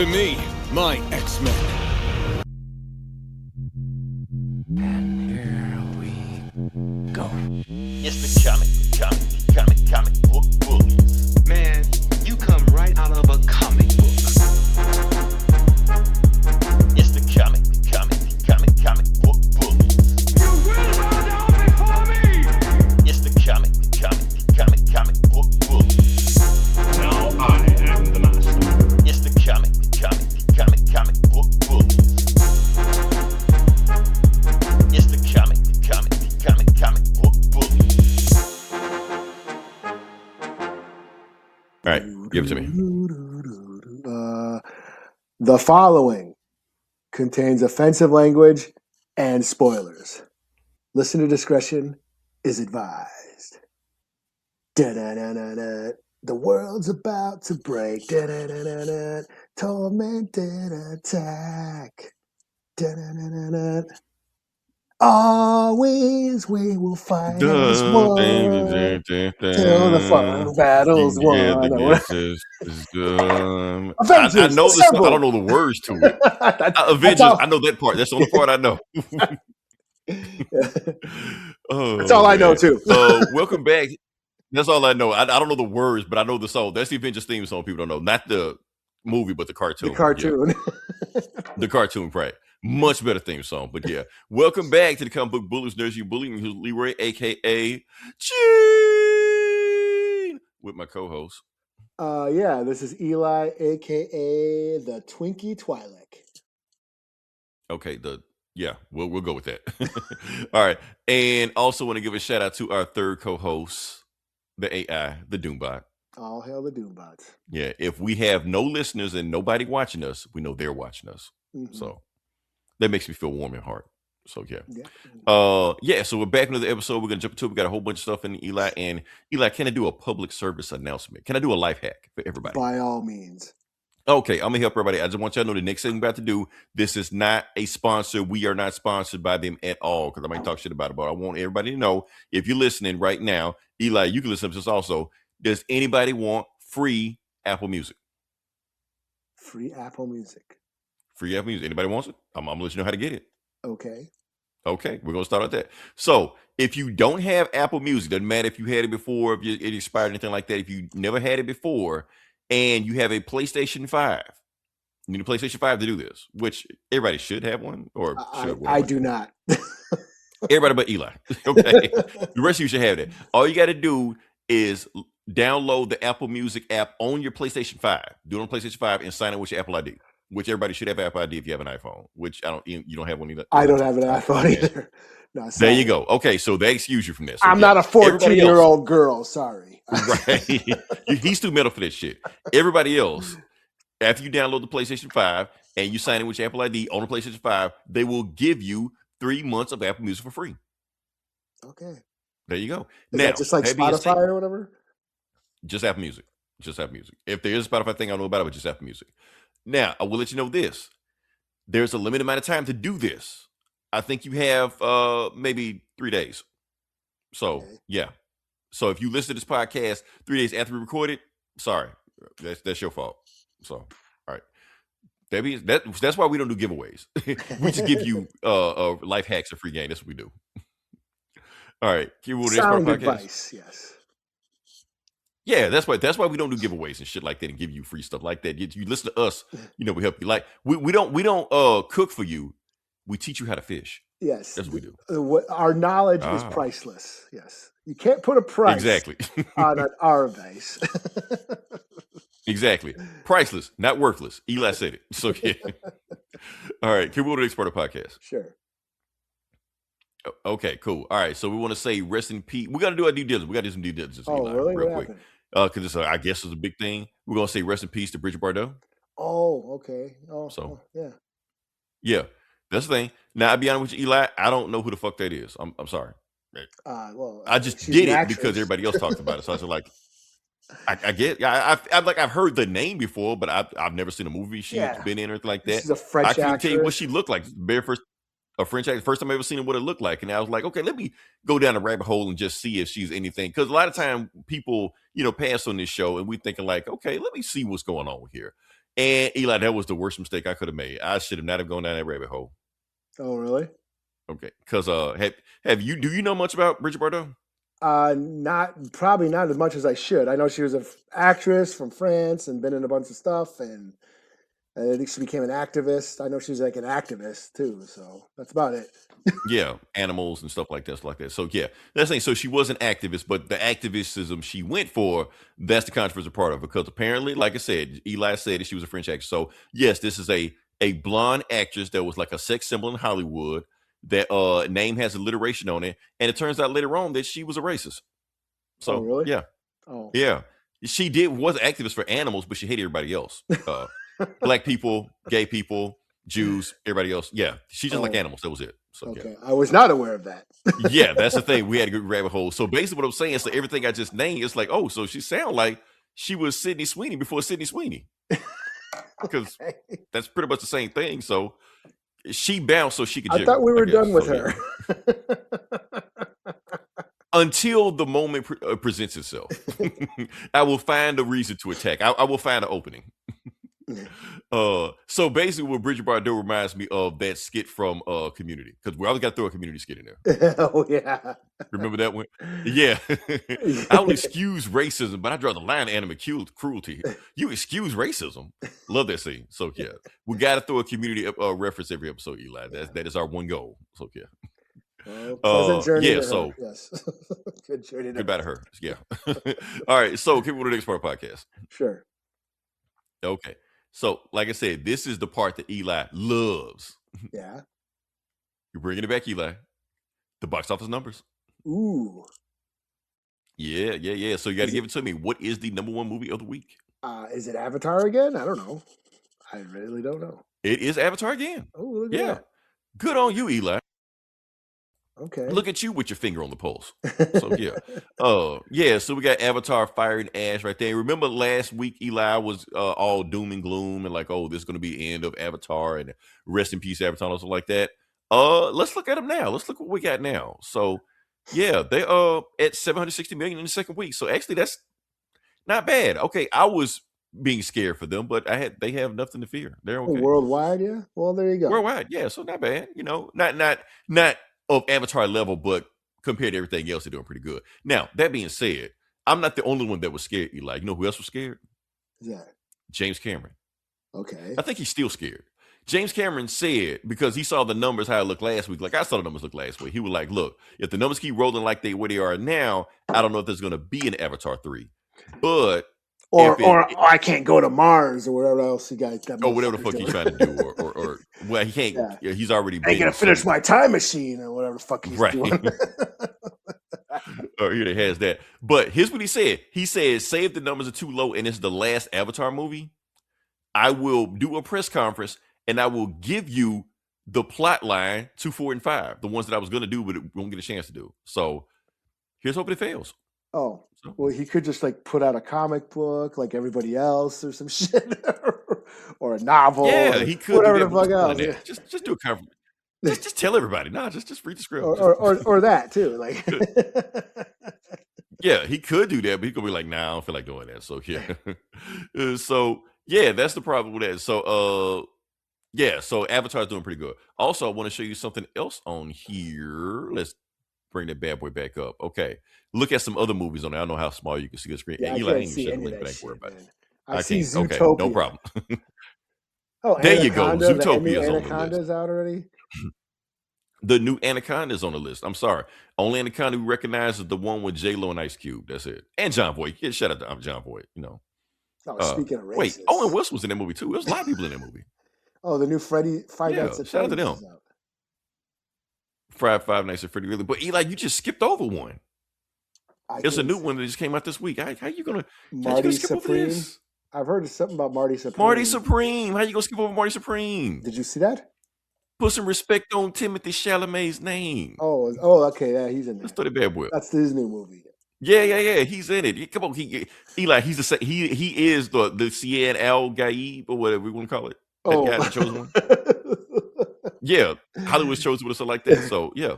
to me, my X-Men. And here we go. It's the comic book bullies. Man, you come right out of a comic book. It's the comic book bullies. You will bow down before me! It's the comic book bullies. Now I am the master. It's the comic book bullies. It's the comic book bullies. All right, give it to me. The following contains offensive language and spoilers. Listener discretion is advised. Da-da-da-da-da. The world's about to break. Da-da-da-da-da. Tormented attack. Da-da-da-da-da. Always we will fight as one till the final battle's won. Avengers, I know this. assemble. I don't know the words to it. Avengers. I know that part. That's the only part I know. That's all I know too. Welcome back. That's all I know. I don't know the words, but I know the song. That's the Avengers theme song. People don't know. Not the movie, but the cartoon. The cartoon. Yeah. The cartoon, right? Much better theme song. But yeah, welcome back to the Comic Book Bullies. Nursery Bully, who's Leroy, aka Gene, with my co-host. Yeah, this is Eli, aka the Twinkie Twi'lek. Okay, we'll go with that. All right, and also want to give a shout out to our third co-host, the AI, the Doombot. All hail the Doombots. Yeah, if we have no listeners and nobody watching us, we know they're watching us. Mm-hmm. So that makes me feel warm in heart. So yeah. So we're back into the episode. We're gonna jump into it. We got a whole bunch of stuff in Eli. And Eli, can I do a public service announcement? Can I do a life hack for everybody? By all means. Okay, I'm gonna help everybody. I just want y'all to know the next thing we're about to do. This is not a sponsor. We are not sponsored by them at all, because I might talk shit about it. But I want everybody to know, if you're listening right now, Eli, you can listen to this also. Does anybody want free Apple Music? Free Apple Music. Free Apple Music. Anybody wants it? I'm gonna let you know how to get it. Okay, we're gonna start with that. So if you don't have Apple Music, doesn't matter if you had it before, if it expired, anything like that. If you never had it before and you have a PlayStation 5, you need a PlayStation 5 to do this, which everybody should have one, or I do not. Everybody but Eli. Okay, the rest of you should have that. All you got to do is download the Apple Music app on your PlayStation 5. Do it on PlayStation 5 and sign in with your Apple ID, which everybody should have Apple ID if you have an iPhone, which you don't have one either. I don't have an iPhone either. No, there you go. Okay, so they excuse you from this. I'm not a 14-year-old girl. Sorry. Right. He's too metal for that shit. Everybody else, after you download the PlayStation 5 and you sign in with your Apple ID on the PlayStation 5, they will give you 3 months of Apple Music for free. Okay. There you go. Is now, that just like Spotify or whatever? Just Apple Music. Just Apple Music. If there is a Spotify thing, I don't know about it, but just Apple Music. Now, I will let you know this. There's a limited amount of time to do this. I think you have maybe 3 days. So, Okay. yeah. So if you listen to this podcast 3 days after we record it, sorry. That's your fault. So, all right. That's why we don't do giveaways. We just give you life hacks, a free game. That's what we do. All right. Sound advice, yes. Yeah, that's why we don't do giveaways and shit like that and give you free stuff like that. You listen to us, we help you. Like we don't cook for you. We teach you how to fish. Yes. That's what we do. Our knowledge is priceless. Yes. You can't put a price exactly on our advice. Exactly. Priceless, not worthless. Eli said it. So yeah. All right. Can we go to the next part of the podcast? Sure. Okay, cool. All right. So we want to say rest in peace. We got to do our due diligence. We got to do some due diligence. Oh, Eli, really? real quick. Because it's I guess it's a big thing. We're going to say rest in peace to Brigette Bardot. Oh, okay. Yeah. Yeah. That's the thing. Now, I'll be honest with you, Eli, I don't know who the fuck that is. I'm sorry. Well, I just did it because everybody else talked about it. So I was like, I get. I've heard the name before, but I've never seen a movie she's been in or anything like that. She's a French I can't actress. tell you what she looked like. A French actress. First time I ever seen what it looked like, and I was like, okay, let me go down the rabbit hole and just see if she's anything. Because a lot of time people, pass on this show, and we thinking like, okay, let me see what's going on here. And Eli, that was the worst mistake I could have made. I should have not have gone down that rabbit hole. Oh, really? Okay, because have you do you know much about Bridget Bardot? Probably not as much as I should. I know she was an actress from France and been in a bunch of stuff, and I think she became an activist. I know she's like an activist too, so that's about it. Yeah, animals and stuff like that, So yeah, that's the thing. So she was an activist, but the activism she went for, that's the controversial part of it. Because apparently, like I said, Eli said that she was a French actress. So yes, this is a blonde actress that was like a sex symbol in Hollywood. That name has alliteration on it, and it turns out later on that she was a racist. Oh, So really? yeah, Oh, yeah, she was an activist for animals, but she hated everybody else. Black people, gay people, Jews, everybody else. Yeah, she just like Oh, animals. That was it. So yeah. okay. I was not aware of that. Yeah, that's the thing. We had a good rabbit hole. So basically, what I'm saying is, so everything I just named, it's like, oh, so she sound like she was Sydney Sweeney before Sydney Sweeney, because Okay. that's pretty much the same thing. So she bounced so she could I jiggle, thought we I were guess. done with So yeah, her. until the moment presents itself, I will find a reason to attack. I will find an opening. So basically, what Bridget Bardot reminds me of that skit from Community, because we always got to throw a Community skit in there. Oh yeah. Remember that one? Yeah. I don't excuse racism, but I draw the line of animal cruelty. You excuse racism. Love that scene. So yeah, we got to throw a Community reference every episode, Eli. That is our one goal. So yeah. Well, pleasant journey Yeah. to So her. Yes. Good journey to goodbye to her. her. Yeah. All right. So keep with the next part of the podcast. Sure. Okay. So like I said, this is the part that Eli loves. Yeah. You're bringing it back, Eli. The box office numbers. Ooh. Yeah. So you got to Is give it it to me. What is the number one movie of the week? is it Avatar again? I don't know. I really don't know. It is Avatar again. Oh, look at Yeah. that. Good on you, Eli. Okay. Look at you with your finger on the pulse. So yeah. Yeah, so we got Avatar Fire and Ash right there. Remember last week Eli was all doom and gloom and like, oh, this is gonna be the end of Avatar and rest in peace Avatar or something like that. Let's look at them now. Let's look what we got now. So yeah, they at 760 million in the second week. So actually that's not bad. Okay, I was being scared for them, but they have nothing to fear. They're Oh, okay. worldwide, yeah. Well, there you go. Worldwide, yeah, so not bad. You know, not of Avatar level, but compared to everything else, they're doing pretty good. Now, that being said, I'm not the only one that was scared, Eli. You know who else was scared? Yeah. James Cameron. Okay. I think he's still scared. James Cameron said, because he saw the numbers how it looked last week, like I saw the numbers look last week. He was like, look, if the numbers keep rolling like where they are now, I don't know if there's going to be an Avatar 3. But or I can't go to Mars or whatever else you guys. Or whatever the fuck he's trying to do, or well, he can't. Yeah. He's already. I ain't gonna finish my time machine or whatever the fuck he's doing. Or he has that. But here's what he said. He said, "Say if the numbers are too low and it's the last Avatar movie, I will do a press conference and I will give you the plot line 2, 4, and 5, the ones that I was gonna do, but won't get a chance to do. So here's hoping it fails." Oh, well, he could just like put out a comic book like everybody else or some shit, or a novel. Yeah, he could whatever do the fuck else. Yeah. Just do a conference. Just tell everybody. No, just read the script. Or that too. Like, yeah, he could do that, but he could be like, "Nah, I don't feel like doing that." So yeah, so yeah, that's the problem with that. So yeah, so Avatar's doing pretty good. Also, I want to show you something else on here. Let's bring that bad boy back up. Okay, look at some other movies on there. I don't know how small you can see the screen. yeah, I Eli can't ain't see shut the any of link, but I that ain't worried shit, about it. man. I see can't. Okay, Zootopia. no problem. Oh, There you go. Anaconda, the Zootopia new is on the list. Anaconda's out already. The new Anaconda is on the list. I'm sorry. Only Anaconda we recognize is the one with J-Lo and Ice Cube. That's it. And John Voight. Yeah, shout out to John Voight. You know. Oh, speaking of Wait, racist. Owen Wilson was in that movie too. There's a lot of people in that movie. Oh, the new Five Yeah, Nights at shout out to Freddy's them. is out. Five Nights at Freddy really. But Eli, you just skipped over one. It's a new one that just came out this week. How you gonna Marty skip over Supreme. this? I've heard something about Marty Supreme. Marty Supreme. How you gonna skip over Marty Supreme? Did you see that? Put some respect on Timothee Chalamet's name. Oh, okay, yeah, he's in there. Let's throw the bad boy up. That's his new movie. Yeah. He's in it. Come on, Eli. He is the Cian Al Gaib or whatever we want to call it. That guy that chose one. Yeah, Hollywood's chosen with us like that. So yeah,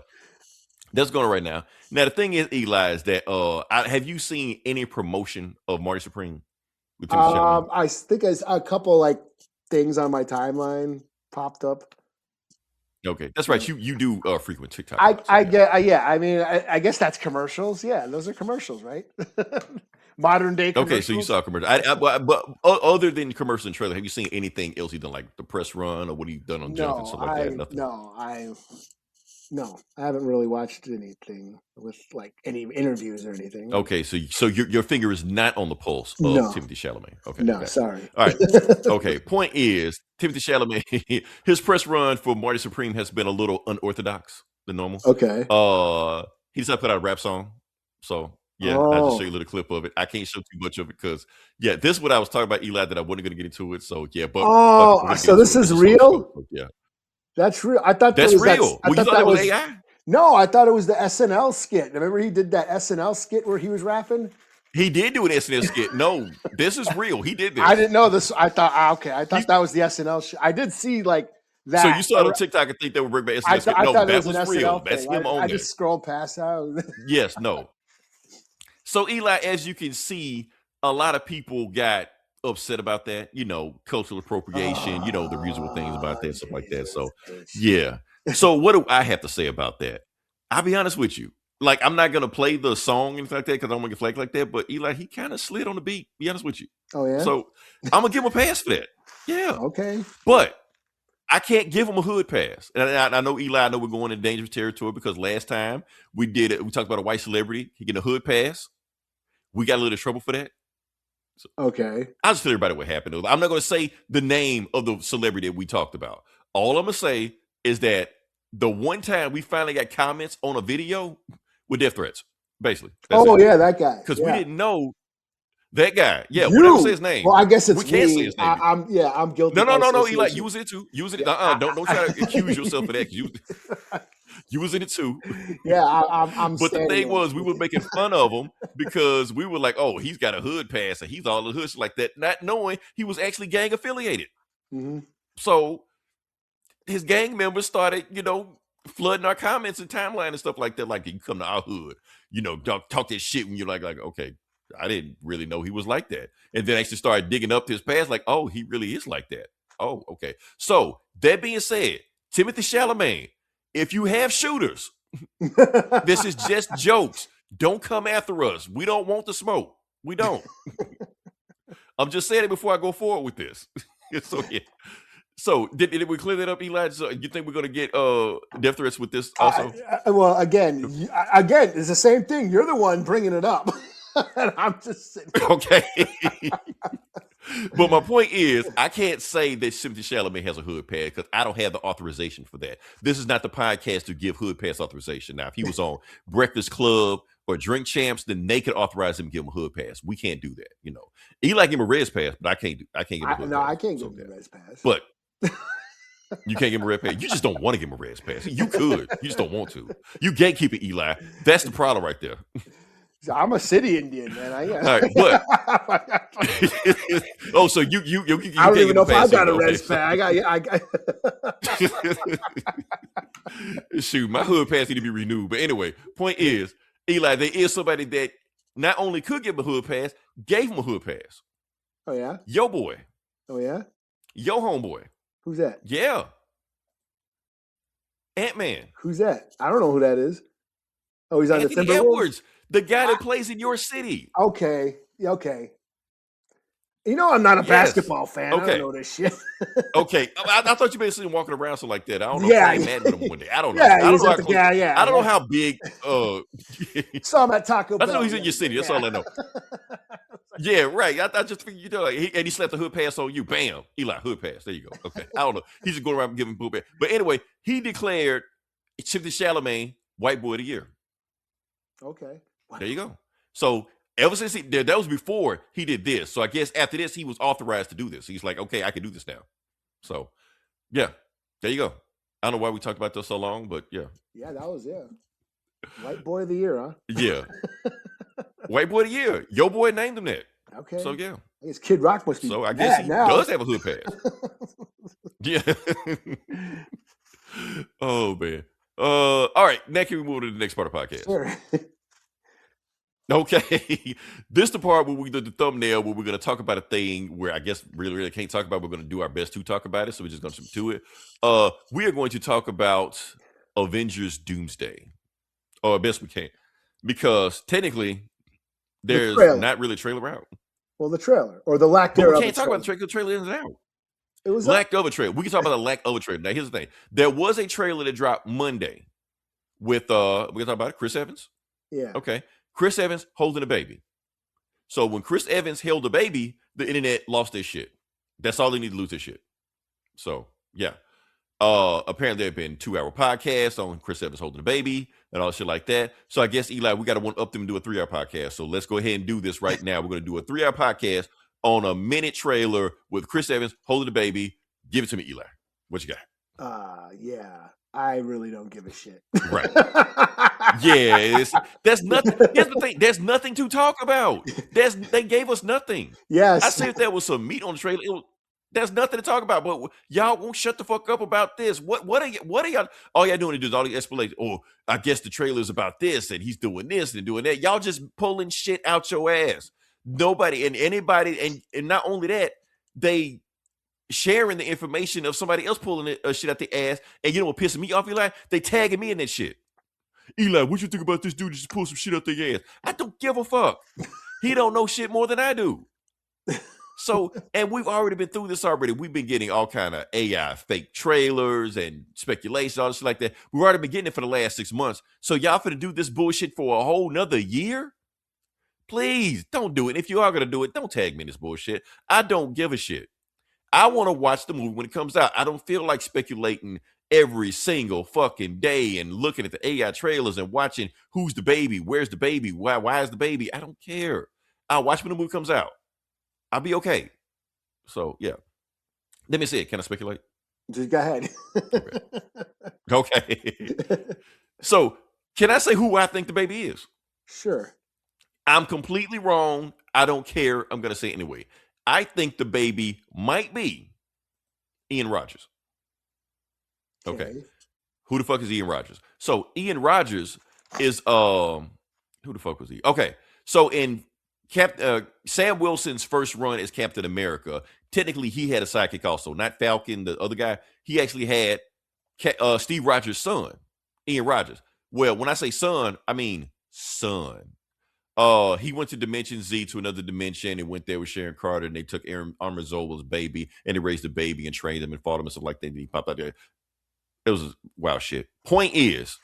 that's going right now. Now the thing is, Eli, is that have you seen any promotion of Marty Supreme? with Timothee Chalamet? I think a couple like things on my timeline popped up. Okay, that's right. You do frequent TikTok. I a lot, so I yeah. get yeah. I mean, I guess that's commercials. Yeah, those are commercials, right? Modern day Okay, so you commercials. saw a commercial. But other than commercial and trailer, have you seen anything else he done, like the press run or what he done on Junk and stuff like that? Nothing. No, I haven't really watched anything with like any interviews or anything. Okay, so your finger is not on the pulse of No, Timothee Chalamet. Okay, no, gotcha. sorry. All right. Okay. Point is, Timothee Chalamet, his press run for Marty Supreme has been a little unorthodox than normal. Okay. He decided to put out a rap song. So yeah, I'll just show you a Oh, little clip of it. I can't show too much of it because yeah, this is what I was talking about, Eli, that I wasn't gonna get into it. So yeah, but fuck it, we're gonna get so into this it. is This is so real? so, yeah. That's real. I thought that That's was real. I Well, you thought thought that it was was AI? no. I thought it was the SNL skit. Remember he did that SNL skit where he was rapping. He did do an SNL skit. No, this is real. He did I this. didn't know this. I thought okay. I You thought that was the SNL. I did see like so you that. saw it on TikTok and think they would bring back SNL skit. I No, thought it that was an was real. SNL That's thing. him on I there. just scrolled past that. Yes, no. So Eli, as you can see, a lot of people got upset about that. Cultural appropriation. The usual things about that, stuff like that. Jesus So H. yeah. So what do I have to say about that? I'll be honest with you. Like I'm not gonna play the song and anything like that because I don't want to get flagged like that. But Eli, he kind of slid on the beat. Be honest with you. Oh yeah. So I'm gonna give him a pass for that. Yeah. Okay. But I can't give him a hood pass. And I know Eli, I know we're going into dangerous territory because last time we did it, we talked about a white celebrity. He getting a hood pass. We got a little trouble for that. So Okay. I'll just tell everybody what happened. I'm not going to say the name of the celebrity that we talked about. All I'm going to say is that the one time we finally got comments on a video with death threats, basically. That's Oh it. yeah, that guy. Because we Yeah. didn't know that guy. Yeah, we're not going to say You. his name. Well, I guess it's We can't say me. his name. I'm guilty. No, by Eli. association. You was it too. You was it. Yeah, Don't try to accuse yourself of that. 'Cause you was in it too. yeah, I'm But the standing thing in was, we it. were making fun of him because we were like, "Oh, he's got a hood pass and he's all the hoods like that," not knowing he was actually gang affiliated. Mhm. So his gang members started, flooding our comments and timeline and stuff like that. Like, you come to our hood, talk that shit when you're like, okay, I didn't really know he was like that. And then actually started digging up his past, like, oh, he really is like that. Oh, okay. So that being said, Timothee Chalamet, if you have shooters, this is just jokes. Don't come after us. We don't want the smoke. We don't. I'm just saying it before I go forward with this. So yeah. So did we clear that up, Eli? So you think we're gonna get death threats with this also? Well, again, it's the same thing. You're the one bringing it up, and I'm just sitting. Okay. But my point is, I can't say that Timothee Chalamet has a hood pass because I don't have the authorization for that. This is not the podcast to give hood pass authorization. Now, if he was on Breakfast Club or Drink Champs, then they could authorize him to give him a hood pass. We can't do that. Eli give him a red pass, but I can't give him a hood pass. I can't So, give him the red pass. But you can't give him a red pass. You just don't want to give him a red pass. You could. You just don't want to. You gatekeep it, Eli. That's the problem right there. I'm a city Indian, man. All right, but oh, so you I don't even know if I got a red red pass. I got. Shoot, my hood pass need to be renewed. But anyway, point is, Eli, there is somebody that not only could give him a hood pass, gave him a hood pass. Oh yeah. Yo boy, Oh yeah. yo homeboy, Who's that? yeah, Ant-Man, Who's that? I don't know who that is. Oh, he's on the Anthony Timberwolves. Edwards, the guy that plays in your city. Okay. Okay. I'm not a Yes. basketball fan. I Okay. don't know this shit. Okay, I thought you been seeing him walking around something like that. I don't know. Yeah. If mad with him one day. I don't know. Yeah, I don't he's know at how the close- guy. Yeah. I don't know how big. Saw him at Taco I Bell. know he's in your city. That's all I know. Yeah, right. I just figured, and he slapped the hood pass on you. Bam, Eli, hood pass. There you go. Okay, I don't know. He's just going around giving hood pass. But anyway, he declared Timothee Chalamet White Boy of the Year. Okay. There you go. So ever since that was before he did this. So I guess after this, he was authorized to do this. He's like, okay, I can do this now. So yeah, there you go. I don't know why we talked about this so long, but yeah. Yeah, that was White Boy of the Year, huh? Yeah. White Boy of the Year. Your boy named him that. Okay. So yeah. I guess Kid Rock must be. So I guess mad he now. does have a hood pass. Yeah. Oh man. All right. Now can we move to the next part of the podcast? Sure. Okay, this the part where we do the thumbnail where we're going to talk about a thing where I guess really can't talk about. We're going to do our best to talk about it, so we're just going to jump to it. We are going to talk about Avengers Doomsday, or best we can, because technically there's trailer. not really a trailer out. Well, the trailer or the lack But thereof. we can't talk about the trailer. The trailer isn't out. It was Lack of a trailer. We can talk about the lack of a trailer. Now, here's the thing: there was a trailer that dropped Monday with we can talk about it. Chris Evans. Yeah. Okay. Chris Evans holding a baby. So when Chris Evans held a baby, the internet lost their shit. That's all they need to lose their shit. So yeah. Apparently there have been 2-hour podcasts on Chris Evans holding a baby and all shit like that. So I guess Eli, we got to one up them and do a 3-hour podcast. So let's go ahead and do this right now. We're going to do a 3-hour podcast on a minute trailer with Chris Evans holding the baby. Give it to me, Eli. What you got? Yeah. I really don't give a shit. Right. Yeah, that's nothing. Here's the thing: there's nothing to talk about. They gave us nothing. Yes. I say if there was some meat on the trailer, there's nothing to talk about. But y'all won't shut the fuck up about this. What are y'all? All y'all doing is all the explanations. Oh, I guess the trailer is about this, and he's doing this and doing that. Y'all just pulling shit out your ass. Nobody and anybody, and not only that, they sharing the information of somebody else pulling it shit out their ass. And you know what pisses me off, Eli? They tagging me in that shit. Eli, what you think about this dude just pull some shit out their ass? I don't give a fuck. He don't know shit more than I do. So, and we've already been through this already. We've been getting all kind of AI fake trailers and speculation, all this shit like that. We've already been getting it for the last 6 months. So y'all finna do this bullshit for a whole nother year? Please don't do it. If you are gonna do it, don't tag me in this bullshit. I don't give a shit. I want to watch the movie when it comes out. I don't feel like speculating every single fucking day and looking at the AI trailers and watching who's the baby, where's the baby, why is the baby. I don't care. I'll watch when the movie comes out. I'll be okay. So yeah. Let me see it. Can I speculate? Just go ahead. Okay. So can I say who I think the baby is? Sure. I'm completely wrong. I don't care. I'm gonna say it anyway. I think the baby might be Ian Rodgers. Okay. Who the fuck is Ian Rodgers? So Ian Rodgers is who the fuck was he? Okay. So in Sam Wilson's first run as Captain America, technically he had a sidekick also, not Falcon, the other guy. He actually had Steve Rogers' son, Ian Rodgers. Well, when I say son, I mean son. He went to Dimension Z, to another dimension, and went there with Sharon Carter, and they took Aaron Armazola's baby, and they raised the baby and trained him and fought him and stuff like that. And he popped out there. It was wild shit. Point is,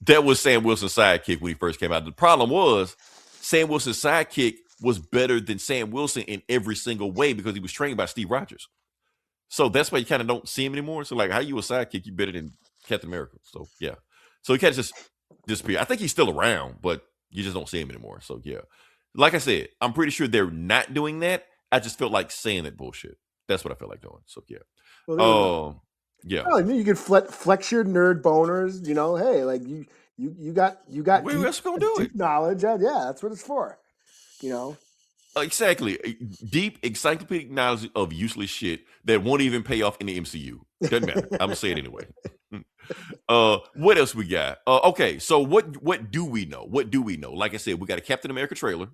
that was Sam Wilson's sidekick when he first came out. The problem was, Sam Wilson's sidekick was better than Sam Wilson in every single way because he was trained by Steve Rogers. So that's why you kind of don't see him anymore. So like, how you a sidekick? You better than Captain America. So yeah. So he kind of just disappeared. I think he's still around, but you just don't see him anymore. So yeah, like I said, I'm pretty sure they're not doing that. I just felt like saying that bullshit. That's what I felt like doing. So yeah. Yeah. Well, you can flex your nerd boners. You know, hey, like you got. Where else gonna do it? Knowledge. Yeah, that's what it's for. You know. Exactly. Deep encyclopedic knowledge of useless shit that won't even pay off in the MCU. Doesn't matter. I'm gonna say it anyway. What else we got? Okay, so what do we know? What do we know? Like I said, we got a Captain America trailer.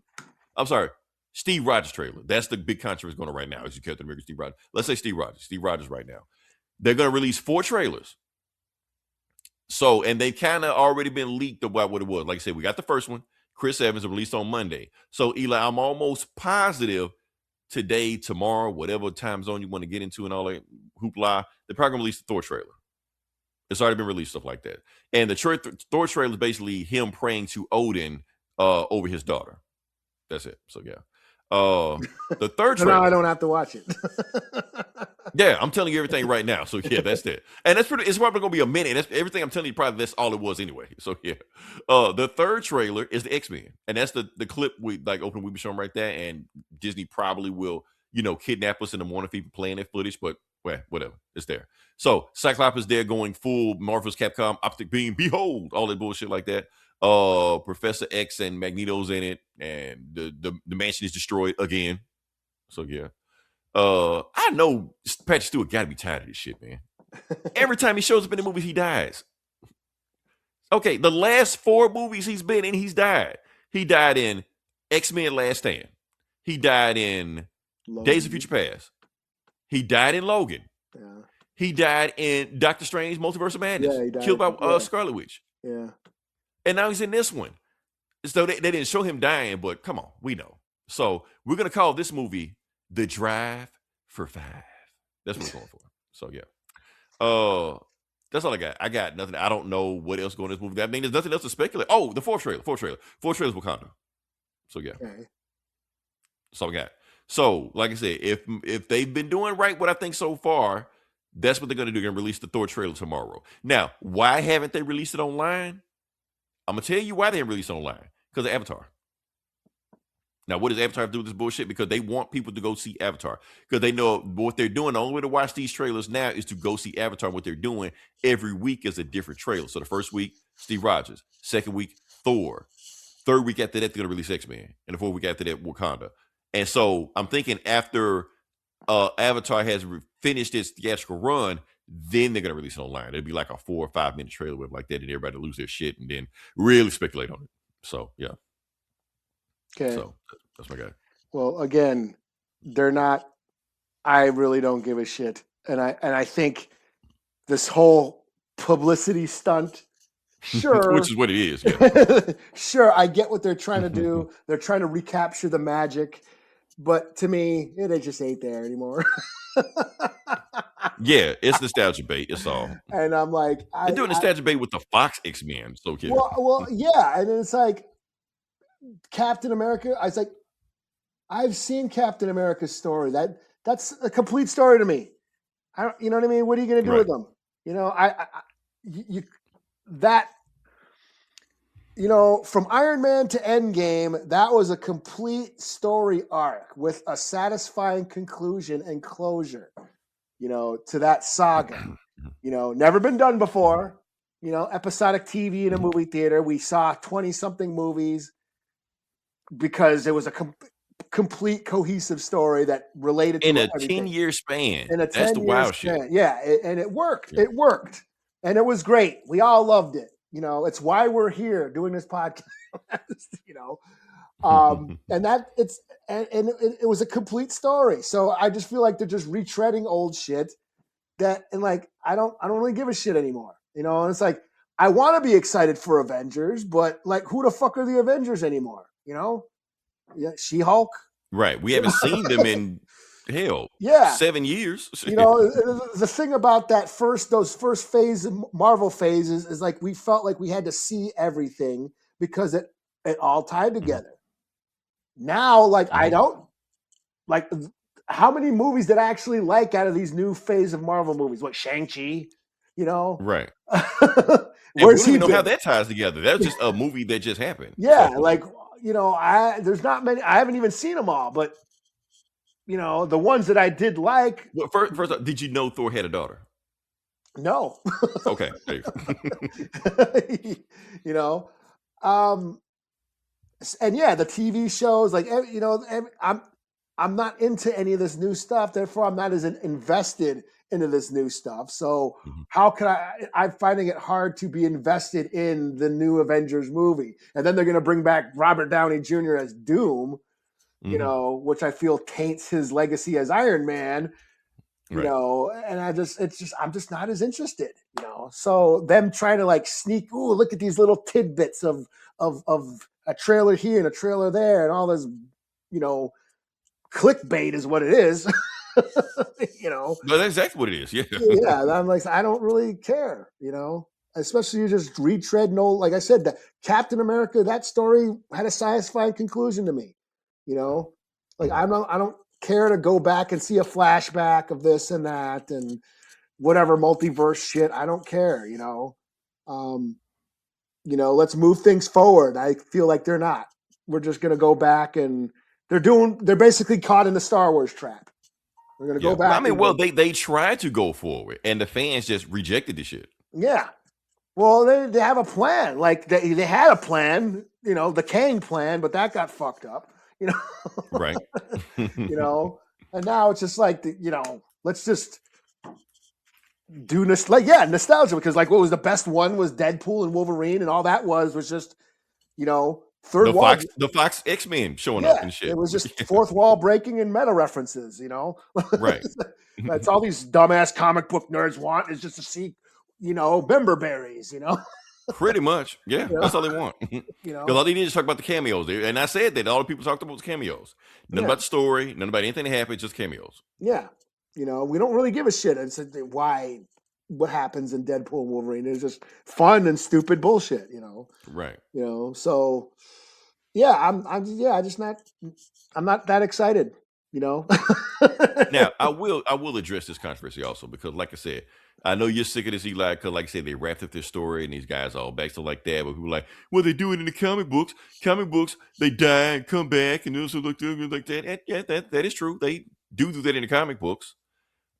I'm sorry, Steve Rogers trailer. That's the big controversy going on right now. Is Captain America Steve Rogers? Let's say Steve Rogers right now. They're gonna release 4 trailers. So, and they've kind of already been leaked about what it was. Like I said, we got the first one. Chris Evans released on Monday. So Eli, I'm almost positive today, tomorrow, whatever time zone you want to get into and all that hoopla, they're probably gonna release the Thor trailer. It's already been released, stuff like that. And the Thor trailer is basically him praying to Odin over his daughter. That's it. So yeah. The third trailer. Now I don't have to watch it. Yeah, I'm telling you everything right now. So yeah, that's it. And it's probably gonna be a minute. That's everything I'm telling you, probably that's all it was anyway. So yeah. The third trailer is the X-Men. And that's the clip we like open we be showing right there. And Disney probably will, kidnap us in the morning for playing that footage, but well, whatever. It's there. So Cyclops is there going full Marvel's Capcom optic beam, behold, all that bullshit like that. Professor X and Magneto's in it, and the mansion is destroyed again. So yeah. I know Patrick Stewart gotta be tired of this shit, man. Every time he shows up in the movies, he dies. Okay, the last 4 movies he's been in, he's died. He died in X-Men Last Stand. He died in Days of Future Past. He died in Logan. Yeah. He died in Doctor Strange Multiverse of Madness. Yeah, he died. Killed by Yeah. Scarlet Witch. Yeah. And now he's in this one. So they didn't show him dying, but come on, we know. So we're going to call this movie The Drive for 5. That's what we're going for. So, yeah. That's all I got. I got nothing. I don't know what else going in this movie. I mean, there's nothing else to speculate. Oh, the fourth trailer. Fourth trailer is Wakanda. So, yeah. Okay. That's all I got. So, like I said, if they've been doing right what I think so far, that's what they're going to do. They're going to release the Thor trailer tomorrow. Now, why haven't they released it online? I'm going to tell you why they haven't released it online. Because of Avatar. Now, what does Avatar have to do with this bullshit? Because they want people to go see Avatar. Because they know what they're doing. The only way to watch these trailers now is to go see Avatar. What they're doing every week is a different trailer. So the first week, Steve Rogers. Second week, Thor. Third week after that, they're going to release X-Men. And the fourth week after that, Wakanda. And so I'm thinking after Avatar has finished its theatrical run, then they're going to release it online. It'll be like a 4 or 5 minute trailer with like that, and everybody lose their shit and then really speculate on it. So, yeah. Okay. So that's my guy. Well, again, they're not. I really don't give a shit, and I think this whole publicity stunt. Sure, Which is what it is. Yeah. Sure, I get what they're trying to do. They're trying to recapture the magic, but to me, it just ain't there anymore. Yeah, it's nostalgia bait. It's all. And I'm like, They're doing nostalgia bait with the Fox X-Men. So yeah. Well, yeah, and it's like Captain America. I was like, I've seen Captain America's story. That's a complete story to me. You know what I mean? What are you going to do with them? You know, from Iron Man to Endgame, that was a complete story arc with a satisfying conclusion and closure, to that saga. Never been done before. Episodic TV in a movie theater. We saw 20-something movies because it was a complete cohesive story that related to in a everything. 10-year span. In a That's the 10-year wild span. shit. Yeah, and it worked. Yeah. It worked. And it was great. We all loved it. It's why we're here doing this podcast. And it was a complete story. So I just feel like they're just retreading old shit I don't really give a shit anymore. And it's like, I want to be excited for Avengers, but like, who the fuck are the Avengers anymore? Yeah, She-Hulk. Right. We haven't seen them in 7 years. The thing about those first phase, Marvel phases, is like we felt like we had to see everything because it all tied together. Now, like, I don't like. How many movies did I actually like out of these new phase of Marvel movies? What, Shang-Chi? Right. Where's we he don't know been? how that ties together. That was just a movie that just happened. Yeah, So, there's not many. I haven't even seen them all, but the ones that I did like. Well, first off, did you know Thor had a daughter? No. Okay. There you go. And yeah, the TV shows, like, I'm not into any of this new stuff. Therefore, I'm not as invested into this new stuff. So how can I'm finding it hard to be invested in the new Avengers movie. And then they're going to bring back Robert Downey Jr. as Doom, which I feel taints his legacy as Iron Man, and I'm just not as interested, So them trying to like sneak, look at these little tidbits of a trailer here and a trailer there and all this, clickbait is what it is. No, that's exactly what it is. Yeah. Yeah. I'm like, I don't really care, especially you just retread like I said, that Captain America, that story had a satisfying conclusion to me, like I don't care to go back and see a flashback of this and that and whatever multiverse shit. I don't care, let's move things forward. I feel like they're not. We're just going to go back and they're basically caught in the Star Wars trap. We're going to go back. They tried to go forward and the fans just rejected the shit. Yeah. Well, they have a plan. Like they had a plan, the Kang plan, but that got fucked up, Right. And now it's just like, let's just do nostalgia because like what was the best one was Deadpool and Wolverine and all that was just, third wall. The Fox X-Men showing up Yeah, and shit. it was just fourth wall breaking and meta references. Right. That's all these dumbass comic book nerds want is just to see, Bimberberries. Pretty much. Yeah, You that's know? all they want. You Because know, all they need is talk about the cameos. And I said that all the people talked about was cameos. None Yeah. about the story, none about anything that happened, just cameos. Yeah, we don't really give a shit. It's what happens in Deadpool and Wolverine is just fun and stupid bullshit. Right. So yeah, I'm not that excited. Now, I will address this controversy also because, like I said, I know you're sick of this, Eli, because, like I said, they wrapped up their story and these guys all back stuff like that. But people are like, well, they do it in the comic books. Comic books, they die and come back and also like that. And yeah, that is true. They do that in the comic books.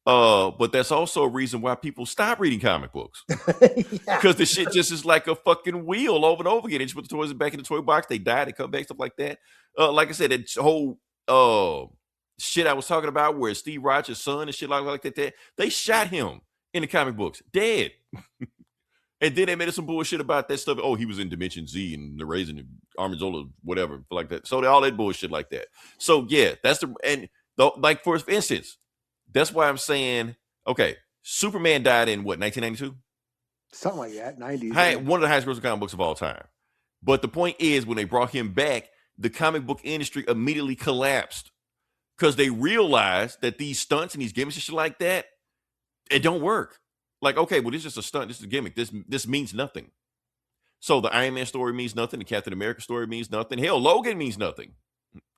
But that's also a reason why people stop reading comic books Yeah. because the shit just is like a fucking wheel over and over again. They just put the toys back in the toy box. They die. They come back, stuff like that. Like I said, that whole shit I was talking about where Steve Rogers' son and shit like that, they shot him in the comic books, dead. And then they made some bullshit about that stuff. Oh, he was in Dimension Z and the raising Armadillo, whatever, like that. So all that bullshit like that. So yeah, like for instance, that's why I'm saying, okay, Superman died in what, 1992? Something like that, 90s. One of the highest grossing comic books of all time. But the point is, when they brought him back, the comic book industry immediately collapsed because they realized that these stunts and these gimmicks and shit like that, it don't work. Like, okay, well, this is just a stunt. This is a gimmick. This means nothing. So the Iron Man story means nothing. The Captain America story means nothing. Hell, Logan means nothing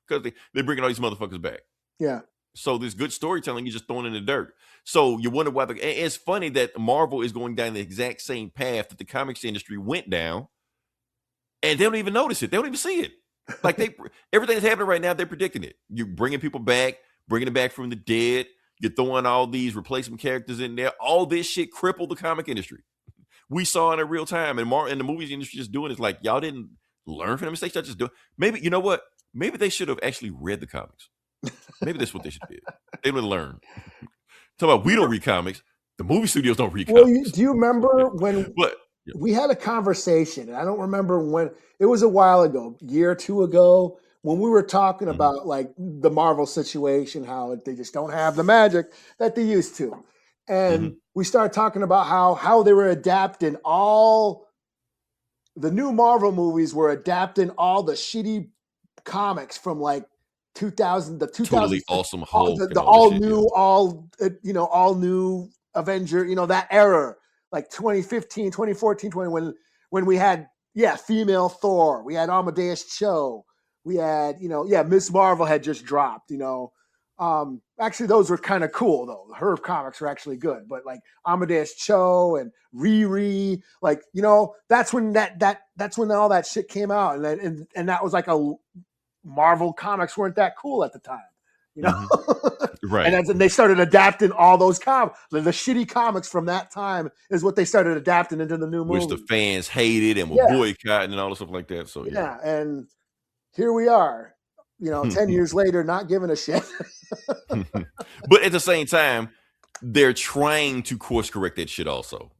because they're bringing all these motherfuckers back. Yeah. So this good storytelling is just thrown in the dirt. So you wonder why. It's funny that Marvel is going down the exact same path that the comics industry went down, and they don't even notice it. They don't even see it. Like everything that's happening right now, they're predicting it. You're bringing people back, bringing it back from the dead. You're throwing all these replacement characters in there. All this shit crippled the comic industry. We saw it in real time, and the movies industry just doing it. Like y'all didn't learn from the mistakes. Y'all just do it. Maybe you know what? Maybe they should have actually read the comics. Maybe that's what they should do. They would learn. Talk about we don't read comics. The movie studios don't read Well, comics. do you remember when we had a conversation? And I don't remember when. It was a while ago, a year or two ago, when we were talking about like the Marvel situation, how they just don't have the magic that they used to, and we started talking about how they were adapting all the new Marvel movies were adapting all the shitty comics from like 2000, the 2000, totally awesome Hulk, the all new Avenger, that era, like 2015, 2014, when we had female Thor, we had Amadeus Cho, we had Miss Marvel had just dropped, actually those were kind of cool though. Her comics were actually good, but like Amadeus Cho and Riri, like that's when that's when all that shit came out, and that was like Marvel comics weren't that cool at the time, right? And then they started adapting all those comics. The shitty comics from that time is what they started adapting into the new movie, which the fans hated and were boycotting and all the stuff like that. So and here we are, 10 years later, not giving a shit. But at the same time, they're trying to course correct that shit also.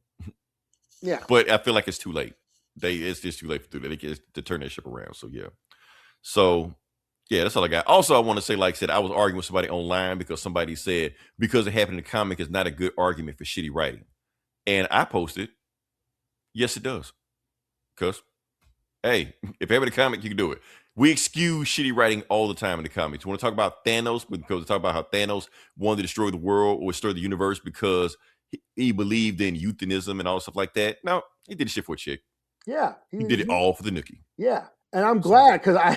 Yeah, but I feel like it's too late. It's just too late to turn that ship around. So So, that's all I got. Also, I want to say, like I said, I was arguing with somebody online because somebody said because it happened in the comic is not a good argument for shitty writing. And I posted, yes, it does. Because, hey, if you have a comic, you can do it. We excuse shitty writing all the time in the comics. You want to talk about Thanos? Because we talk about how Thanos wanted to destroy the world or destroy the universe because he believed in euthanism and all stuff like that. No, he did shit for a chick. Yeah. He did it all for the nookie. Yeah. And I'm glad because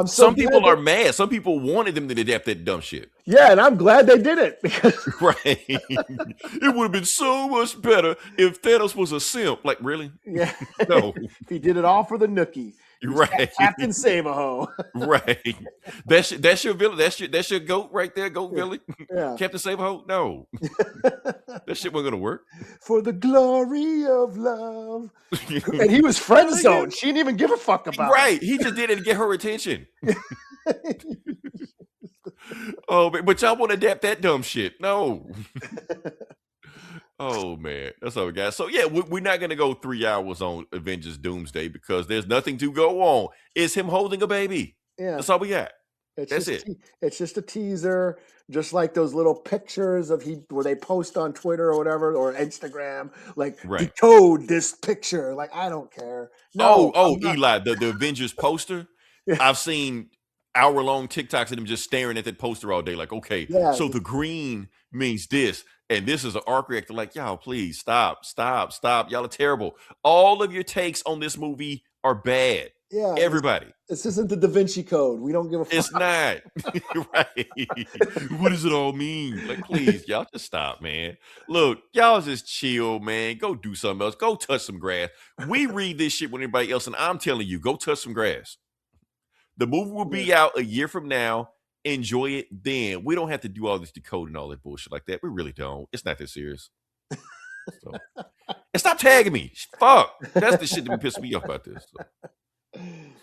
some people are mad. Some people wanted them to adapt that dumb shit. Yeah, and I'm glad they did it because right. It would have been so much better if Thanos was a simp. Like, really? Yeah. No. He did it all for the nookie. Right. Captain Save-A-Ho. Right. That's your villain. That's your goat right there, goat villain. Yeah. Captain Save-A-Ho? No. That shit wasn't gonna work. For the glory of love. And he was friend zoned. She didn't even give a fuck about it. He just did it to get her attention. Oh, but y'all want to adapt that dumb shit. No. Oh man, that's all we got. So yeah, we're not gonna go 3 hours on Avengers Doomsday because there's nothing to go on. It's him holding a baby. Yeah. That's all we got. It's That's just it. it's just a teaser, just like those little pictures of where they post on Twitter or whatever or Instagram, like Right. decode this picture. Like I don't care. No, Oh, I'm not. Eli, the Avengers poster. Yeah, I've seen hour-long TikToks of them just staring at that poster all day. Like, okay, yeah, so the green means this, and this is an arc reactor. Like, y'all, please stop. Y'all are terrible. All of your takes on this movie are bad. yeah. Everybody. This isn't the Da Vinci Code. We don't give a fuck. It's not. Right. What does it all mean? Like, please, y'all just stop, man. Look, y'all just chill, man. Go do something else. Go touch some grass. We read this shit with anybody else, and I'm telling you, go touch some grass. The movie will be out a year from now. Enjoy it then. We don't have to do all this decoding and all that bullshit like that. We really don't. It's not that serious. So. And stop tagging me. Fuck. That's the shit that be pissing me off about this.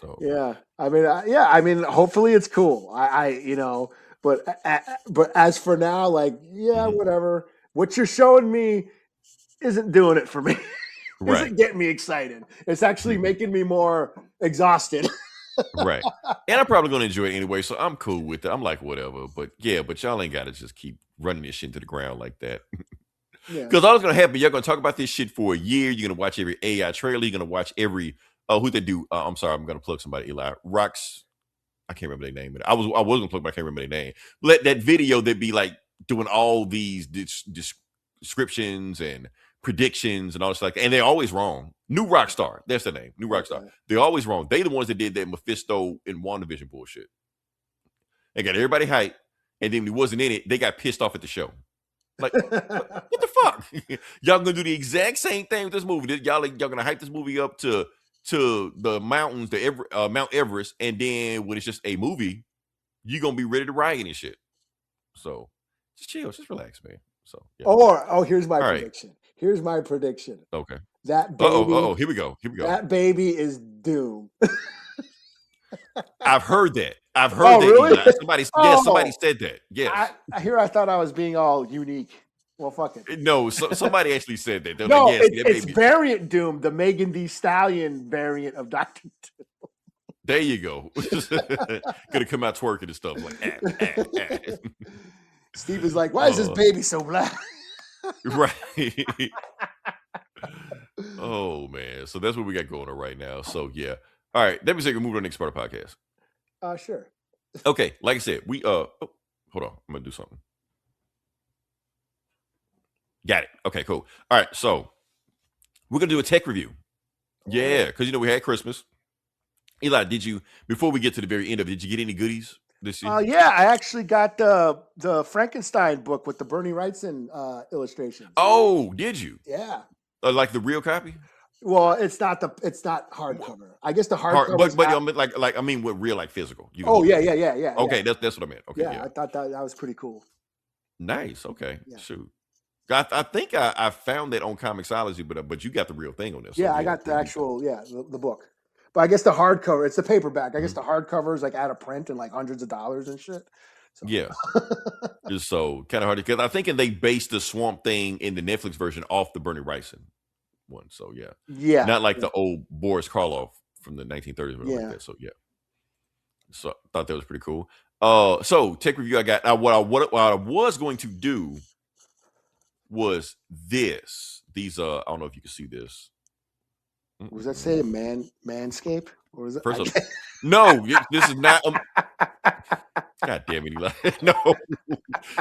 So. Yeah, I mean, hopefully it's cool. But as for now, like, yeah, whatever. What you're showing me isn't doing it for me. Isn't getting me excited. It's actually making me more exhausted. Right. And I'm probably gonna enjoy it anyway, so I'm cool with it. I'm like, whatever. But yeah, but y'all ain't gotta just keep running this shit into the ground like that. Yeah. Because all that's gonna happen, you're gonna talk about this shit for a year. You're gonna watch every AI trailer. You're gonna watch every who they do. I'm sorry, I'm gonna plug somebody. Eli Rocks. I can't remember their name. I was gonna plug, but I can't remember their name. Let that video that be like doing all these descriptions and predictions and all this like, and they're always wrong. New Rockstar, that's the name. New Rockstar. Okay. They're always wrong. They the ones that did that Mephisto and WandaVision bullshit. They got everybody hyped, and then when he wasn't in it, they got pissed off at the show. Like, what the fuck? Y'all gonna do the exact same thing with this movie. Y'all gonna hype this movie up to the mountains, Mount Everest, and then when it's just a movie, you're gonna be ready to riot and shit. So just chill, just relax, man. So yeah. Here's my All right. prediction. Here's my prediction. Okay. That baby. Here we go. That baby is Doom. I've heard that. I've heard that. Really? Somebody said that. Yes. I thought I was being all unique. Well, fuck it. No, somebody actually said that. They're No, like, yes, it's variant Doom, the Megan Thee Stallion variant of Dr. Doom. There you go. Gonna come out twerking and stuff like. Steve is like, why is this baby so black? Right. Oh man. So that's what we got going on right now. So yeah. All right. Let me say we move on to the next part of the podcast. Sure. Okay. Like I said, we hold on. I'm gonna do something. Got it. Okay, cool. All right. So we're gonna do a tech review. Yeah, because we had Christmas. Eli, before we get to the very end of it, did you get any goodies this year? Yeah, I actually got the Frankenstein book with the Bernie Wrightson illustrations. Oh, did you? Yeah. Like the real copy? Well, it's not hardcover. I guess the hardcover. But I mean, with real, like physical. Yeah. Okay, that's what I meant. Okay, yeah. I thought that was pretty cool. Nice. Okay, yeah. Shoot. I think I found that on Comixology, but you got the real thing on this. Yeah, so I got the actual the book. But I guess the hardcover, it's the paperback. I guess the hardcover is like out of print and like hundreds of dollars and shit. So. Yeah. Just so kind of hard because I think they based the Swamp Thing in the Netflix version off the Bernie Wrightson one. So yeah. Not like the old Boris Karloff from the 1930s or whatever like that. So yeah. So I thought that was pretty cool. So tech review I got. Now, what I was going to do was this. These I don't know if you can see this. What does that say? Manscape? Or is it? First of all, no, this is not. God damn it, Eli. No.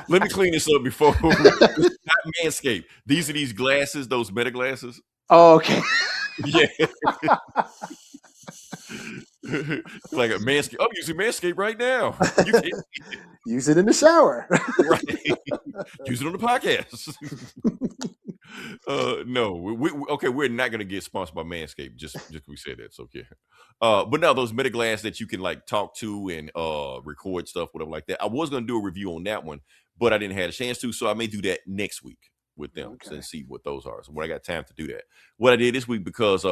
Let me clean this up before. This is not Manscaped. These are these glasses, those meta glasses. Oh, okay. Yeah. Like a Manscaped. I'm using Manscaped right now. Use it in the shower. Right. Use it on the podcast. No, we're not gonna get sponsored by Manscaped. Just we said that, so yeah. But now those meta glass that you can like talk to and record stuff, whatever like that. I was gonna do a review on that one, but I didn't have a chance to, so I may do that next week with them and see what those are. So when I got time to do that, what I did this week because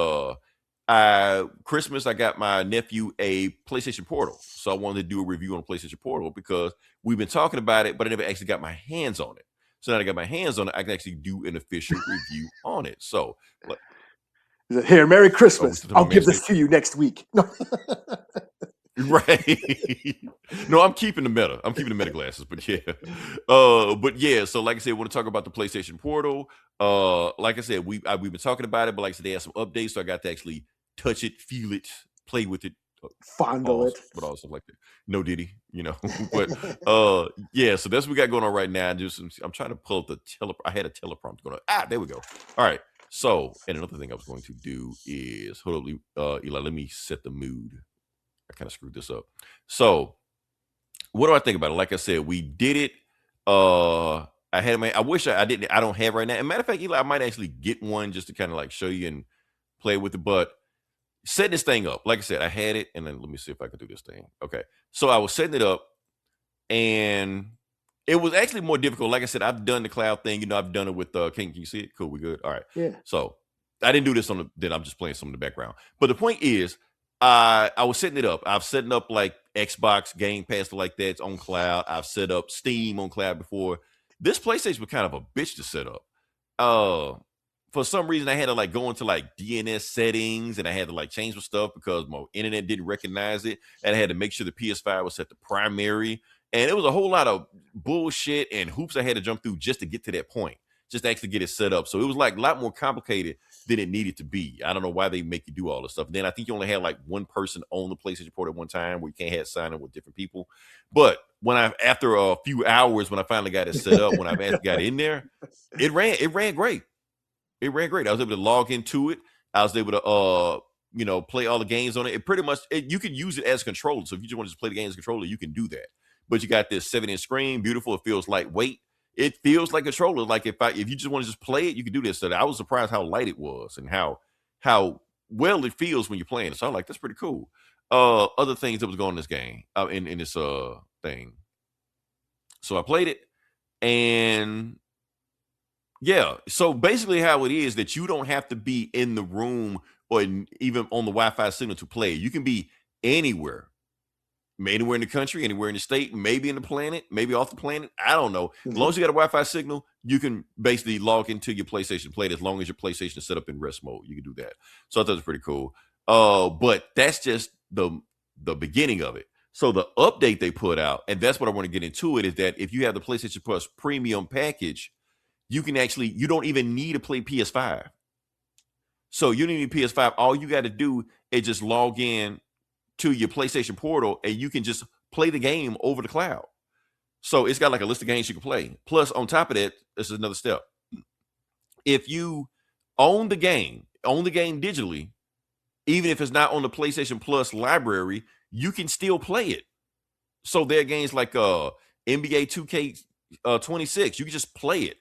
Christmas I got my nephew a PlayStation Portal, so I wanted to do a review on PlayStation Portal because we've been talking about it, but I never actually got my hands on it. So now I got my hands on it, I can actually do an official review on it. So, Here, Merry we Christmas. still talking I'll about give Man this to you next week. No. Right. No, I'm keeping the meta glasses, but yeah. But yeah, so like I said, I want to talk about the PlayStation Portal. Like I said, we've been talking about it, but like I said, they had some updates, so I got to actually touch it, feel it, play with it, Fondle it. but all stuff like that. No Diddy, but yeah, so that's what we got going on right now. I'm trying to pull up the I had a teleprompter going on. There we go. All right. So, and another thing I was going to do is hold up, Eli, let me set the mood. I kind of screwed this up. So, what do I think about it? Like I said, we did it. I wish I didn't. I don't have right now. And matter of fact, Eli, I might actually get one just to kind of like show you and play with it. But setting this thing up, like I said, I had it, and then let me see if I can do this thing. Okay, so I was setting it up, and it was actually more difficult. Like I said, I've done the cloud thing. I've done it with. Can you see it? Cool, we good. All right. Yeah. So I didn't do this then I'm just playing some in the background. But the point is, I was setting it up. I've set up like Xbox Game Pass like that. It's on cloud. I've set up Steam on cloud before. This PlayStation was kind of a bitch to set up. For some reason, I had to like go into like DNS settings, and I had to like change some stuff because my internet didn't recognize it, and I had to make sure the PS5 was set to primary, and it was a whole lot of bullshit and hoops I had to jump through just to get to that point, just to actually get it set up. So it was like a lot more complicated than it needed to be. I don't know why they make you do all this stuff. Then I think you only had like one person on the PlayStation Port at one time, where you can't have sign up with different people. But after a few hours, when I finally got it set up, when I actually got in there, it ran great. It ran great. I was able to log into it. I was able to play all the games on it. It pretty much you can use it as a controller. So if you just want to just play the game as a controller, you can do that. But you got this 7-inch screen, beautiful. It feels lightweight. It feels like a controller. Like if you just want to just play it, you can do this. So I was surprised how light it was and how well it feels when you're playing it. So I'm like, that's pretty cool. Other things that was going on in this game, in this thing. So I played it, and yeah. So basically, how it is that you don't have to be in the room or even on the Wi-Fi signal to play. You can be anywhere in the country, anywhere in the state, maybe in the planet, maybe off the planet. I don't know. As long as you got a Wi-Fi signal, you can basically log into your PlayStation, play it as long as your PlayStation is set up in rest mode. You can do that. So I thought it was pretty cool. But that's just the beginning of it. So the update they put out, and that's what I want to get into it, is that if you have the PlayStation Plus premium package, you don't even need to play PS5. So you don't need PS5. All you got to do is just log in to your PlayStation Portal, and you can just play the game over the cloud. So it's got like a list of games you can play. Plus, on top of that, this is another step. If you own the game digitally, even if it's not on the PlayStation Plus library, you can still play it. So there are games like NBA 2K26. You can just play it.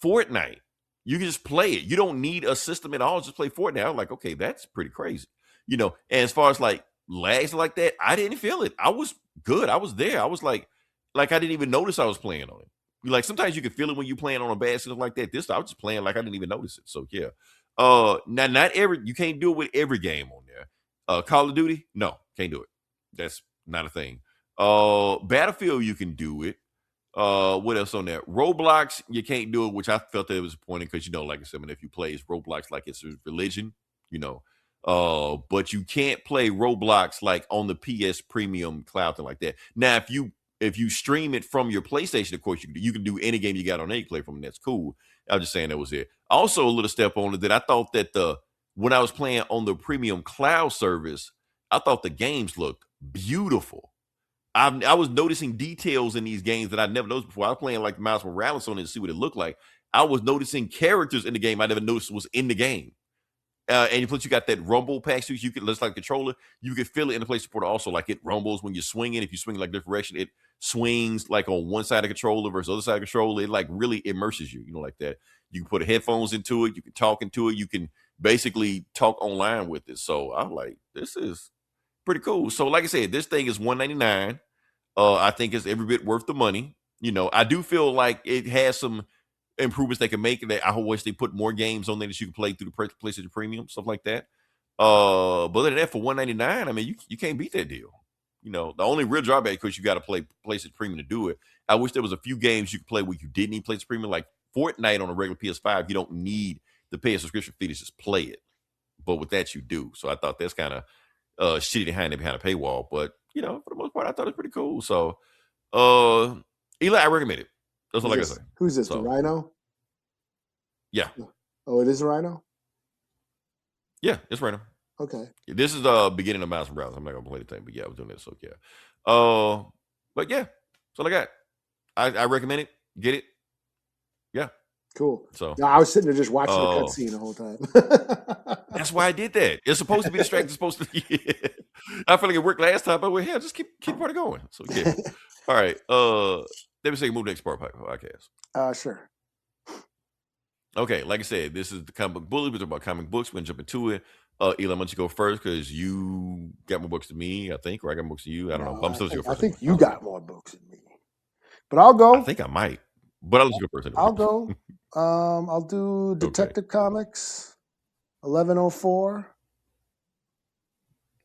Fortnite, you can just play it. You don't need a system at all. Just play Fortnite. I'm like, okay, that's pretty crazy. And as far as like lags like that, I didn't feel it. I was good. I was there. I was like I didn't even notice I was playing on it. Like sometimes you can feel it when you're playing on a bad system like that. I was just playing like I didn't even notice it. So yeah. Not you can't do it with every game on there. Call of Duty, no, can't do it. That's not a thing. Battlefield, you can do it. What else on there? Roblox, you can't do it, which I felt that it was disappointing because like I said, my nephew plays Roblox like it's a religion, but you can't play Roblox like on the PS Premium cloud thing like that. Now, if you stream it from your PlayStation, of course you can do any game you got on there, you play from, and that's cool. I was just saying that was it. Also, a little step on it that I thought that when I was playing on the premium cloud service, I thought the games looked beautiful. I was noticing details in these games that I never noticed before. I was playing like Miles Morales on it to see what it looked like. I was noticing characters in the game I never noticed was in the game. And plus, you got that rumble pack, so you can, just like controller, you can feel it in the PlayStation Portal also. Like it rumbles when you're swinging. If you swing like different direction, it swings like on one side of the controller versus the other side of the controller. It like really immerses you, like that. You can put headphones into it. You can talk into it. You can basically talk online with it. So I'm like, this is pretty cool. So like I said, this thing is $199. I think it's every bit worth the money. I do feel like it has some improvements they can make. That I wish they put more games on there that you can play through the PlayStation Premium, stuff like that. But other than that, for $199, I mean, you can't beat that deal. The only real drawback, because you got to play PlayStation Premium to do it. I wish there was a few games you could play where you didn't need to play the premium, like Fortnite on a regular PS5. You don't need to pay a subscription fee to just play it, but with that you do. So I thought that's kind of shitty behind a paywall, but you know, for the most part, I thought it was pretty cool. So, Eli, I recommend it. That's all I gotta say. Who's this? So, the Rhino? Yeah. Oh, it is a Rhino. Yeah, it's Rhino. Okay. This is the beginning of Miles Morales. I'm not gonna play the thing, but yeah, I was doing this. So yeah. But yeah, that's all I got. I recommend it. Get it. Yeah. Cool. So no, I was sitting there just watching the cutscene the whole time. That's why I did that. It's supposed to be distracting. It's supposed to. Yeah. I feel like it worked last time, but we're here. Just keep the party going. So yeah. All right. Let me say move next part podcast. Sure. Okay, like I said, this is the comic book bully. We're talking about comic books. We're gonna jump into it. Eli, why don't you go first because you got more books than me, I think, or I got more books than you. I don't know. I'm supposed to go first. I think you got more books than me, but I'll go. I think I might, but I'll just go first. Anyway. I'll go. I'll do Detective Comics 1104.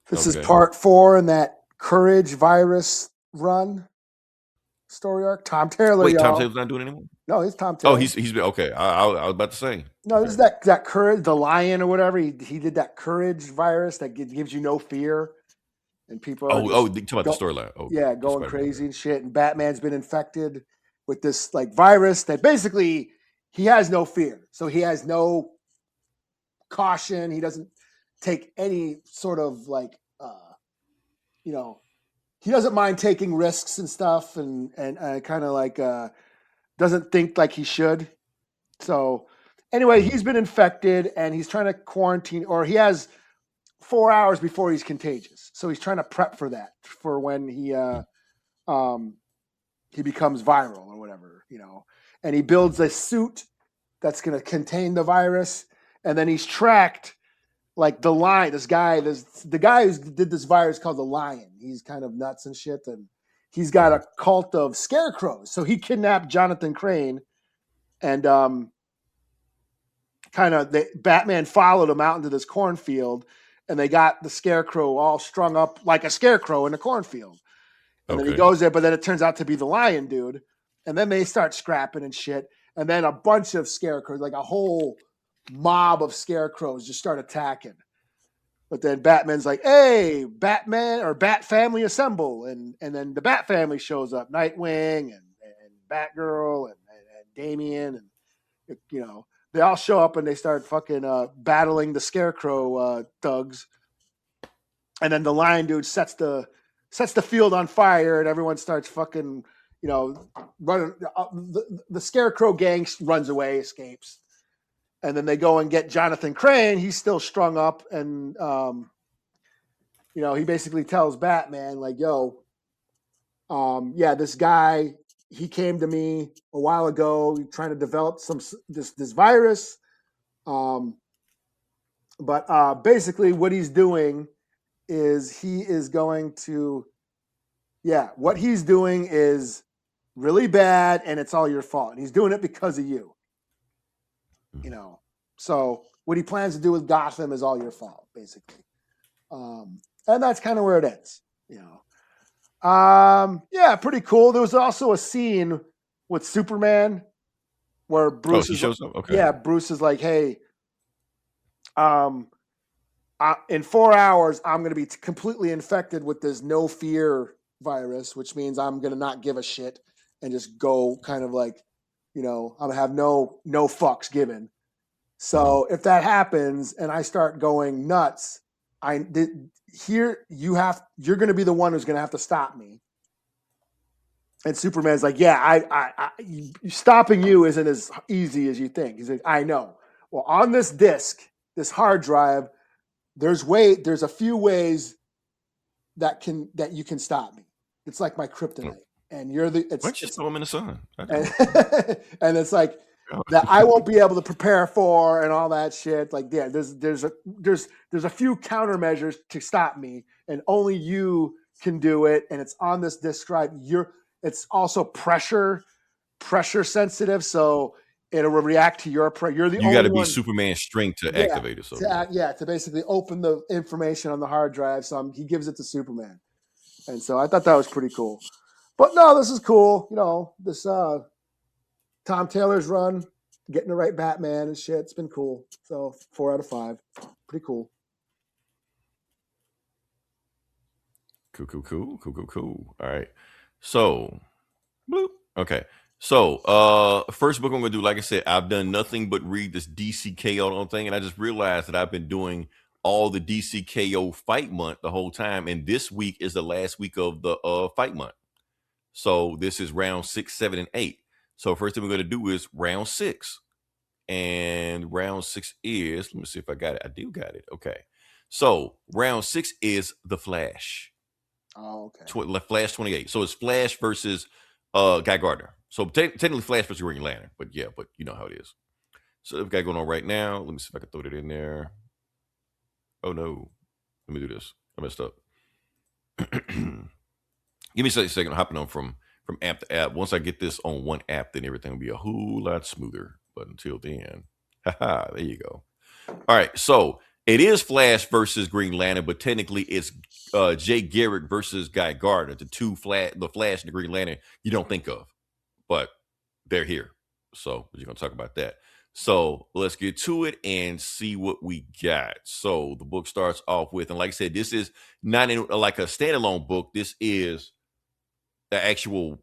This is part 4 in that Courage virus run story arc. Tom Taylor. Wait, Tom Taylor's not doing it anymore? No, it's Tom Taylor. Oh, he's been okay. I was about to say. No, this is that Courage, the lion or whatever. He did that Courage virus that gives you no fear, and people. You talking about the storyline? Oh, yeah, going crazy and shit. And Batman's been infected with this like virus that basically he has no fear, so he has no caution. He doesn't take any sort of like, he doesn't mind taking risks and stuff, and kind of like doesn't think like he should. So anyway, he's been infected and he's trying to quarantine, or he has 4 hours before he's contagious. So he's trying to prep for that, for when he becomes viral or whatever, and he builds a suit that's going to contain the virus. And then he's tracked like the Lion, the guy who did this virus called the Lion. He's kind of nuts and shit. And he's got a cult of scarecrows. So he kidnapped Jonathan Crane, and Batman followed him out into this cornfield, and they got the scarecrow all strung up like a scarecrow in a cornfield. And then he goes there, but then it turns out to be the Lion dude. And then they start scrapping and shit. And then a bunch of scarecrows, like a whole mob of scarecrows, just start attacking. But then Batman's like, "Hey, Batman or Bat family assemble!" And then the Bat family shows up: Nightwing and Batgirl and Damian, and they all show up and they start fucking battling the scarecrow thugs. And then the Lion dude sets the field on fire, and everyone starts fucking running. The scarecrow gang runs away, escapes. And then they go and get Jonathan Crane. He's still strung up. And, he basically tells Batman, like, yo, this guy, he came to me a while ago trying to develop this virus. But basically what he's doing is what he's doing is really bad, and it's all your fault. And he's doing it because of you. So what he plans to do with Gotham is all your fault, basically. And that's kind of where it ends, pretty cool. There was also a scene with Superman where Bruce shows up. Okay. Yeah, Bruce is like, "Hey, in 4 hours, I'm going to be completely infected with this no fear virus, which means I'm going to not give a shit and just go kind of like, I'm going to have no fucks given. So if that happens and I start going nuts, you're going to be the one who's going to have to stop me." And Superman's like, "Yeah, stopping you isn't as easy as you think." He's like, "I know. Well, on this disk, this hard drive, there's a few ways that you can stop me. It's like my kryptonite, and you're the. Why don't you throw him in the sun?" And it's like that I won't be able to prepare for, and all that shit. Like, yeah, there's a few countermeasures to stop me, and only you can do it. And it's on this disk drive. It's also pressure sensitive, so it'll react to your pressure. You're the only one. You got to be Superman strength to activate it. So to basically open the information on the hard drive. So he gives it to Superman, and so I thought that was pretty cool. But no, this is cool. You know, this Tom Taylor's run, getting the right Batman and shit. It's been cool. So 4 out of 5. Pretty cool. Cool. All right. So, bloop. Okay. So, first book I'm gonna do, like I said, I've done nothing but read this DCKO thing, and I just realized that I've been doing all the DCKO fight month the whole time, and this week is the last week of the fight month. So this is round 6, 7, and 8. So first thing we're gonna do is round 6, and round 6 is, let me see if I got it. I do got it. Okay. So round 6 is the Flash. Oh, okay. Flash 28. So it's Flash versus Guy Gardner. So technically Flash versus Green Lantern, but yeah, but you know how it is. So we've got going on right now. Let me see if I can throw it in there. Oh no. Let me do this. I messed up. Give me a second. I'm hopping on from app to app. Once I get this on one app, then everything will be a whole lot smoother. But until then, haha, there you go. All right, so it is Flash versus Green Lantern, but technically it's Jay Garrick versus Guy Gardner, the Flash and the Green Lantern you don't think of, but they're here. So we're going to talk about that. So let's get to it and see what we got. So the book starts off with, and like I said, this is not like a standalone book. This is the actual,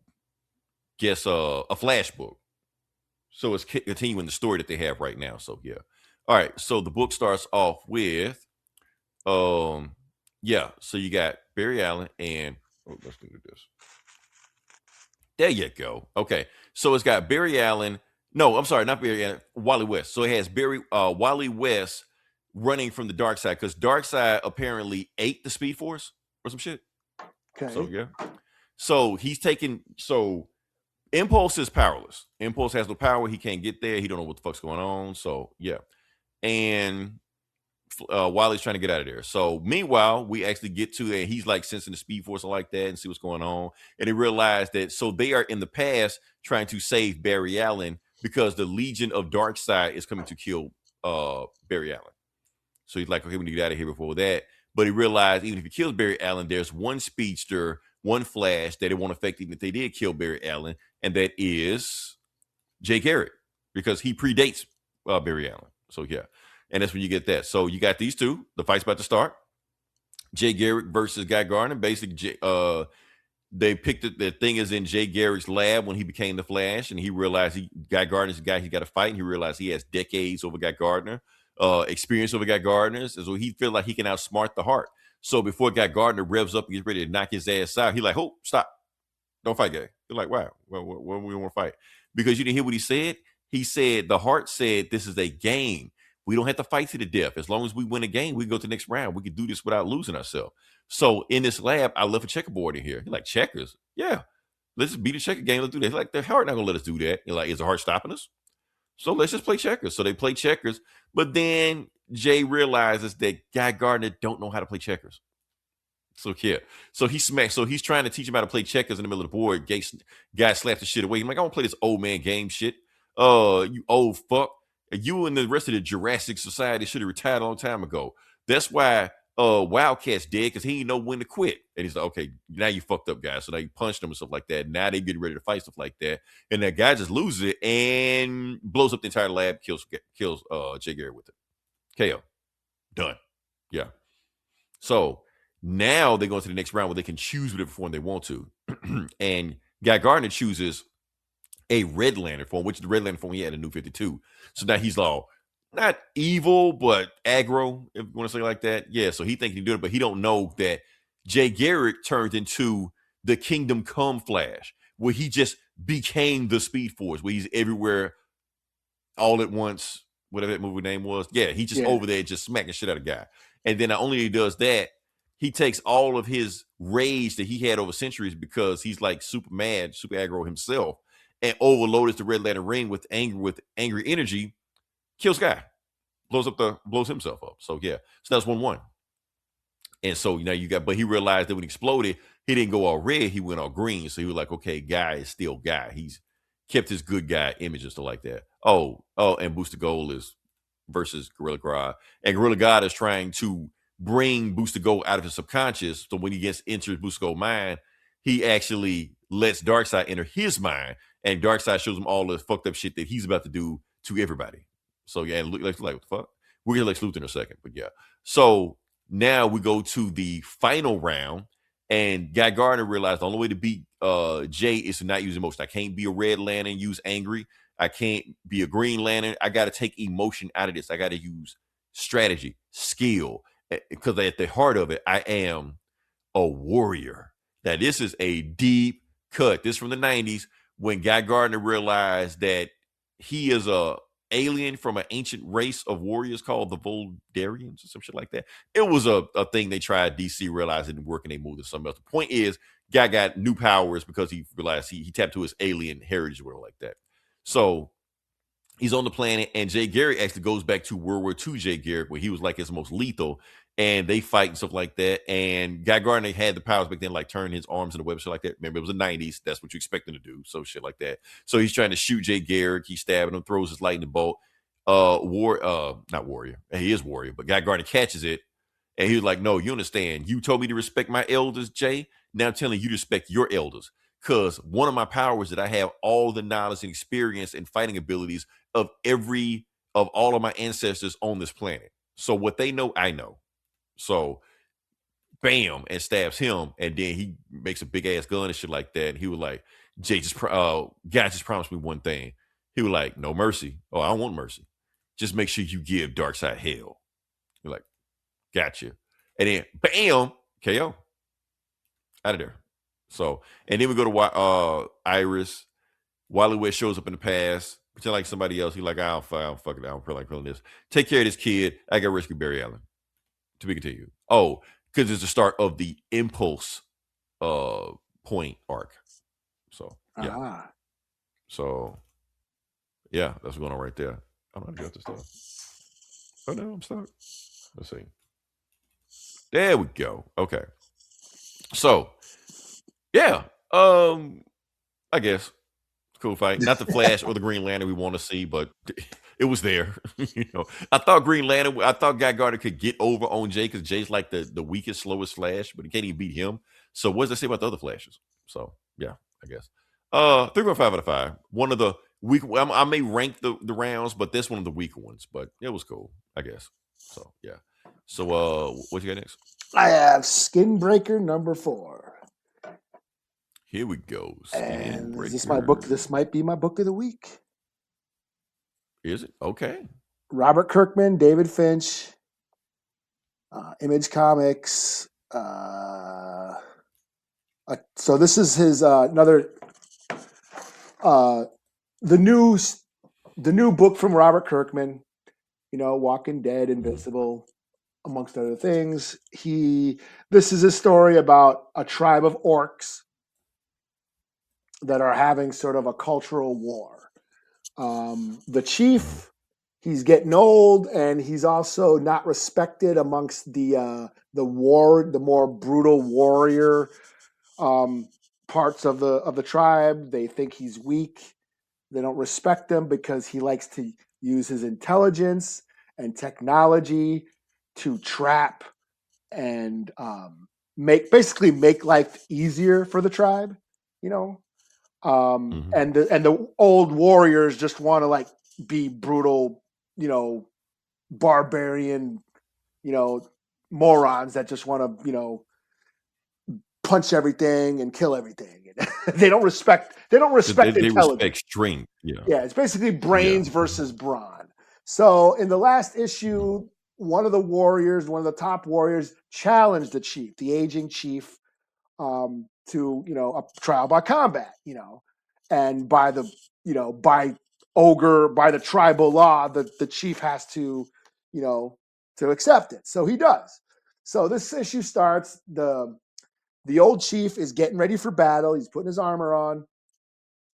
a Flash book. So it's continuing the story that they have right now. So yeah. All right. So the book starts off with, so you got Barry Allen and let's do this. There you go. Okay. So it's got Barry Allen. No, I'm sorry, not Barry Allen, Wally West. So it has Wally West running from the dark side, because dark side apparently ate the Speed Force or some shit. Okay. So yeah. So he's Impulse is powerless. Impulse has no power. He can't get there. He don't know what the fuck's going on. So yeah. And Wally's trying to get out of there. So meanwhile, we actually get to and he's like sensing the Speed Force and like that and see what's going on. And they realize that so they are in the past trying to save Barry Allen because the Legion of Darkseid is coming to kill Barry Allen. So he's like, okay, we need to get out of here before that. But he realized even if he kills Barry Allen, there's one speedster, one Flash that it won't affect even if they did kill Barry Allen, and that is Jay Garrick, because he predates Barry Allen. So yeah, and that's when you get that. So you got these two. The fight's about to start. Jay Garrick versus Guy Gardner. Basically, they picked it. The thing is in Jay Garrick's lab when he became the Flash, and he realized Guy Gardner's the guy he's got to fight. And he realized he has decades over Guy Gardner, experience over Guy Gardner's, and so he feels like he can outsmart the Heart. So before Guy Gardner revs up and gets ready to knock his ass out, he's like, "Oh, stop! Don't fight, Guy." You're like, "Wow, well, we don't want to fight," because you didn't hear what he said. He said the Heart said this is a game. We don't have to fight to the death. As long as we win a game, we can go to the next round. We can do this without losing ourselves. So in this lab, I left a checkerboard in here. You're like, checkers? Yeah. Let's just beat a checker game. Let's do that. Like, the Heart not gonna let us do that. You're like, is the Heart stopping us? So let's just play checkers. So they play checkers. But then Jay realizes that Guy Gardner don't know how to play checkers. So yeah. So he smacks. So he's trying to teach him how to play checkers in the middle of the board. Guy slaps the shit away. He's like, I don't play this old man game shit. You old fuck. You and the rest of the Jurassic Society should have retired a long time ago. That's why Wildcat's dead, because he didn't know when to quit. And he's like, okay, now you fucked up, guys. So now you punched him and stuff like that. Now they getting ready to fight, stuff like that. And that guy just loses it and blows up the entire lab, kills Jay Garrick with it. KO. Done. Yeah. So now they go into the next round where they can choose whatever form they want to. And Guy Gardner chooses a Red Lantern form, which is the Red Lantern form he had in New 52. So now he's all not evil, but aggro, if you want to say it like that. Yeah, so he thinks he can do it, but he don't know that Jay Garrick turned into the Kingdom Come Flash, where he just became the Speed Force, where he's everywhere all at once, whatever that movie name was. Yeah, he's just over there just smacking shit out of guy. And then not only he does that, he takes all of his rage that he had over centuries, because he's like super mad, super aggro himself, and overloads the Red Lantern ring with angry energy, kills Guy, blows himself up. So yeah, so that's 1-1. And so now but he realized that when he exploded, he didn't go all red, he went all green. So he was like, okay, Guy is still Guy. He's kept his good guy image and stuff like that. Oh, and Booster Gold is versus Gorilla Grodd. And Gorilla Grodd is trying to bring Booster Gold out of his subconscious. So when he enters Booster Gold mind, he actually lets Darkseid enter his mind, and Darkseid shows him all the fucked up shit that he's about to do to everybody. So yeah, and Lex like, what the fuck? We'll get Lex Luthor in a second, but yeah. So now we go to the final round, and Guy Gardner realized the only way to beat Jay is to not use emotion. I can't be a Red Lantern, use angry. I can't be a Green Lantern. I got to take emotion out of this. I got to use strategy, skill, because at the heart of it, I am a warrior. Now, this is a deep cut. This is from the 90s when Guy Gardner realized that he is a alien from an ancient race of warriors called the Voldarians or some shit like that. It was a thing they tried. DC realized it didn't work and they moved to something else. The point is, Guy got new powers because he realized he tapped to his alien heritage or like that. So he's on the planet, and Jay Garrick actually goes back to World War II Jay Garrick, where he was like his most lethal, and they fight and stuff like that. And Guy Gardner had the powers back then, like turning his arms into webs, shit like that. Remember, it was the 90s. That's what you expect him to do. So shit like that. So he's trying to shoot Jay Garrick. He's stabbing him, throws his lightning bolt. Not warrior. He is warrior, but Guy Gardner catches it. And he was like, no, you understand. You told me to respect my elders, Jay. Now I'm telling you to respect your elders. Because one of my powers that I have all the knowledge and experience and fighting abilities of all of my ancestors on this planet. So what they know, I know. So bam, and stabs him, and then he makes a big ass gun and shit like that. And he was like, Jay, God just promised me one thing. He was like, no mercy. Oh, I don't want mercy. Just make sure you give Darkseid hell. You're like, gotcha. And then bam, KO. Out of there. So, and then we go to Iris. Wally West shows up in the past, pretend like somebody else. He's like, I don't fuck it. I don't feel like feeling this. Take care of this kid. I got rescue Barry Allen. To be continued. Oh, because it's the start of the Impulse point arc. So yeah. So yeah, that's going on right there. I don't know how to get this stuff. Oh no, I'm stuck. Let's see. There we go. Okay. So yeah, I guess cool fight. Not the Flash or the Green Lantern we want to see, but it was there. I thought Guy Gardner could get over on Jay because Jay's like the weakest, slowest Flash, but he can't even beat him. So what does that say about the other Flashes? So yeah, I guess 3.5 out of 5. One of the weak. I may rank the rounds, but that's one of the weaker ones. But it was cool, I guess. So yeah. So what you got next? I have Skinbreaker number 4. Here we go. And is this my book? This might be my book of the week. Is it? Okay. Robert Kirkman, David Finch, Image Comics. So this is his another the new book from Robert Kirkman. Walking Dead, Invincible, amongst other things. This is a story about a tribe of orcs that are having sort of a cultural war. The chief, he's getting old, and he's also not respected amongst the more brutal warrior parts of the tribe. They think he's weak. They don't respect him because he likes to use his intelligence and technology to trap and make life easier for the tribe. And the old warriors just want to be brutal, barbarian, morons that just want to, punch everything and kill everything. They don't respect intelligence. They respect strength. Yeah, it's basically brains versus brawn. So in the last issue, one of the top warriors, challenged the chief, the aging chief, to a trial by combat, and by the tribal law, the chief has to accept it. So he does. So this issue starts. The old chief is getting ready for battle. He's putting his armor on,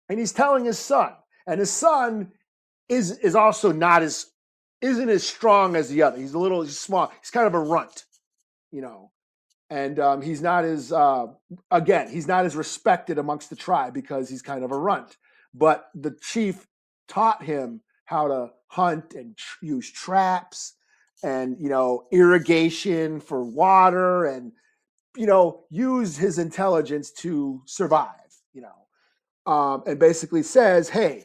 and he's telling his son, and his son is also isn't as strong as the other. He's small. He's kind of a runt, and he's not as respected amongst the tribe because he's kind of a runt. But the chief taught him how to hunt and use traps and irrigation for water and use his intelligence to survive. and basically says, hey,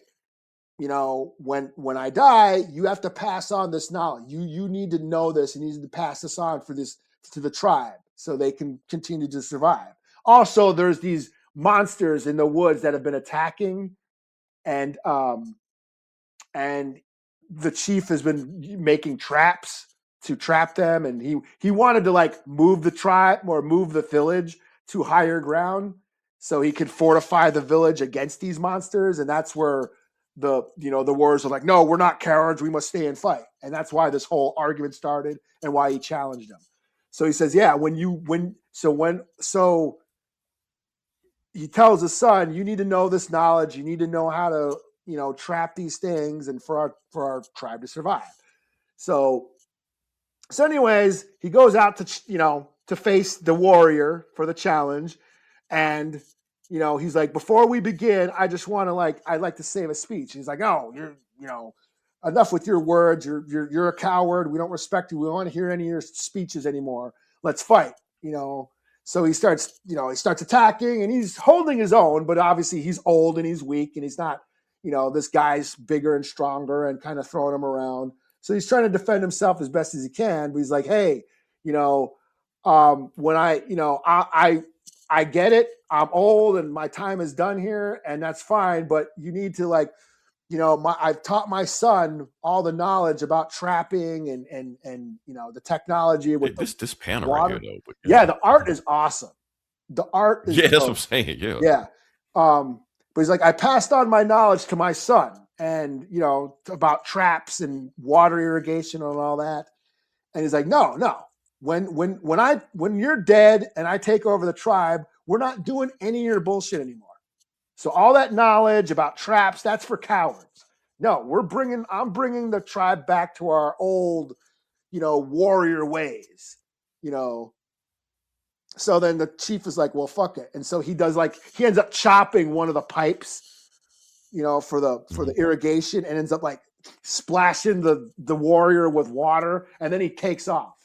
when I die, you have to pass on this knowledge. You need to know this. You need to pass this on to the tribe so they can continue to survive. Also, there's these monsters in the woods that have been attacking, and the chief has been making traps to trap them, and he wanted to like move the tribe or move the village to higher ground so he could fortify the village against these monsters, and that's where the warriors are like, no, we're not cowards, we must stay and fight. And that's why this whole argument started and why he challenged them. So he says, yeah, so he tells his son, you need to know this knowledge, you need to know how to trap these things and for our tribe to survive. So anyways, he goes out to face the warrior for the challenge, and he's like, before we begin, I just want to I'd like to say a speech. He's like, oh, you're enough with your words. You're a coward. We don't respect you. We don't want to hear any of your speeches anymore. Let's fight. So he starts attacking, and he's holding his own, but obviously he's old and he's weak, and he's not, this guy's bigger and stronger and kind of throwing him around. So he's trying to defend himself as best as he can, but he's like, hey, when I get it. I'm old and my time is done here, and that's fine. But you need to I've taught my son all the knowledge about trapping and the technology with this panel water. right here, though. Yeah, the art is awesome. The art is that's what I'm saying. Yeah. But he's like, I passed on my knowledge to my son, and about traps and water irrigation and all that. And he's like, no. When you're dead and I take over the tribe, we're not doing any of your bullshit anymore. So all that knowledge about traps, that's for cowards. No, I'm bringing the tribe back to our old, warrior ways, So then the chief is like, well, fuck it. And so he ends up chopping one of the pipes, for the irrigation, and ends up splashing the warrior with water, and then he takes off.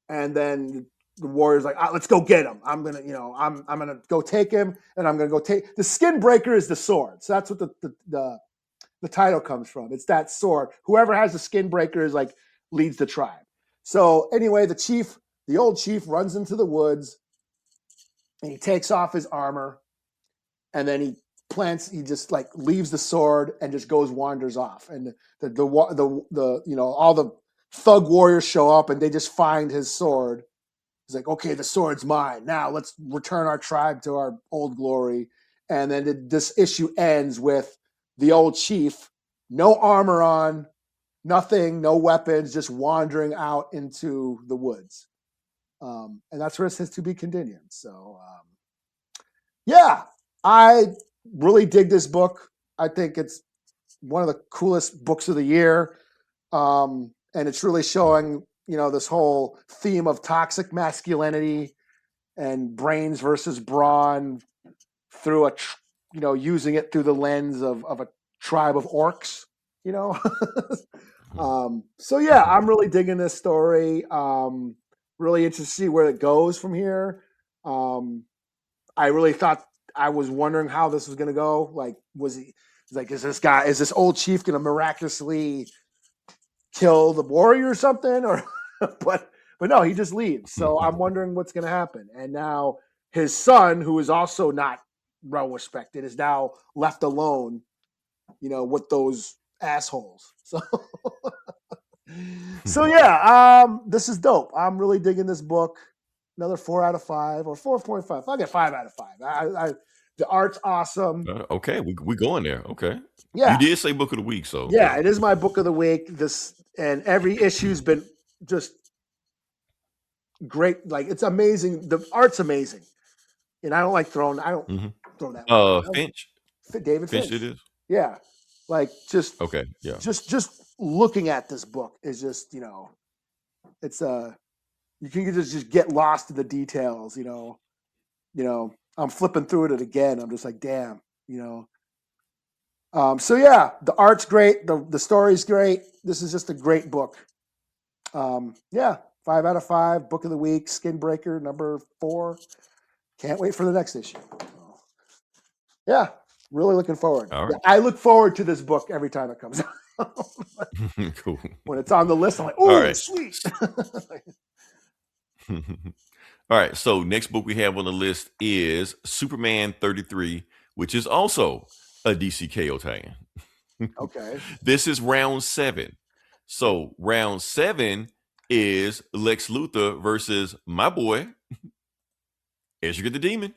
And then the warrior's like, let's go get him. I'm gonna go take him, and I'm gonna go take the Skinbreaker is the sword. So that's what the title comes from. It's that sword. Whoever has the Skinbreaker is leads the tribe. So anyway, the old chief runs into the woods, and he takes off his armor, and then he just leaves the sword and just wanders off. And the all the thug warriors show up, and they just find his sword. He's like, okay, the sword's mine. Now let's return our tribe to our old glory. And then this issue ends with the old chief, no armor on, nothing, no weapons, just wandering out into the woods. And that's where it says to be continued. So, yeah, I really dig this book. I think it's one of the coolest books of the year. And it's really showing, this whole theme of toxic masculinity and brains versus brawn through using it through the lens of a tribe of orcs, So yeah, I'm really digging this story. Really interested to see where it goes from here. I really thought, I was wondering how this was going to go. Is this old chief going to miraculously kill the warrior or something? Or, but no, he just leaves. So I'm wondering what's going to happen. And now his son, who is also not well respected, is now left alone, with those assholes. So yeah, this is dope. I'm really digging this book. Another 4 out of 5 or 4.5. I'll get 5 out of 5. The art's awesome. Okay, we going there. Okay. Yeah. You did say book of the week, so yeah, it is my book of the week. And every issue's been just great. It's amazing. The art's amazing. And I don't throw that. Finch. David Finch. It is. Yeah. Okay. Yeah. Just looking at this book is just, it's you can just get lost in the details, I'm flipping through it again. I'm just like, damn, So yeah, the art's great. The story's great. This is just a great book. Yeah, 5 out of 5. Book of the week, Skinbreaker number 4. Can't wait for the next issue. Yeah, really looking forward. All Yeah, right. I look forward to this book every time it comes out. Cool. When it's on the list, I'm like, All oh, right. sweet. All right. So next book we have on the list is Superman 33, which is also a DC KO tie-in. Okay. This is round 7. So round 7 is Lex Luthor versus my boy, Ezra the Demon.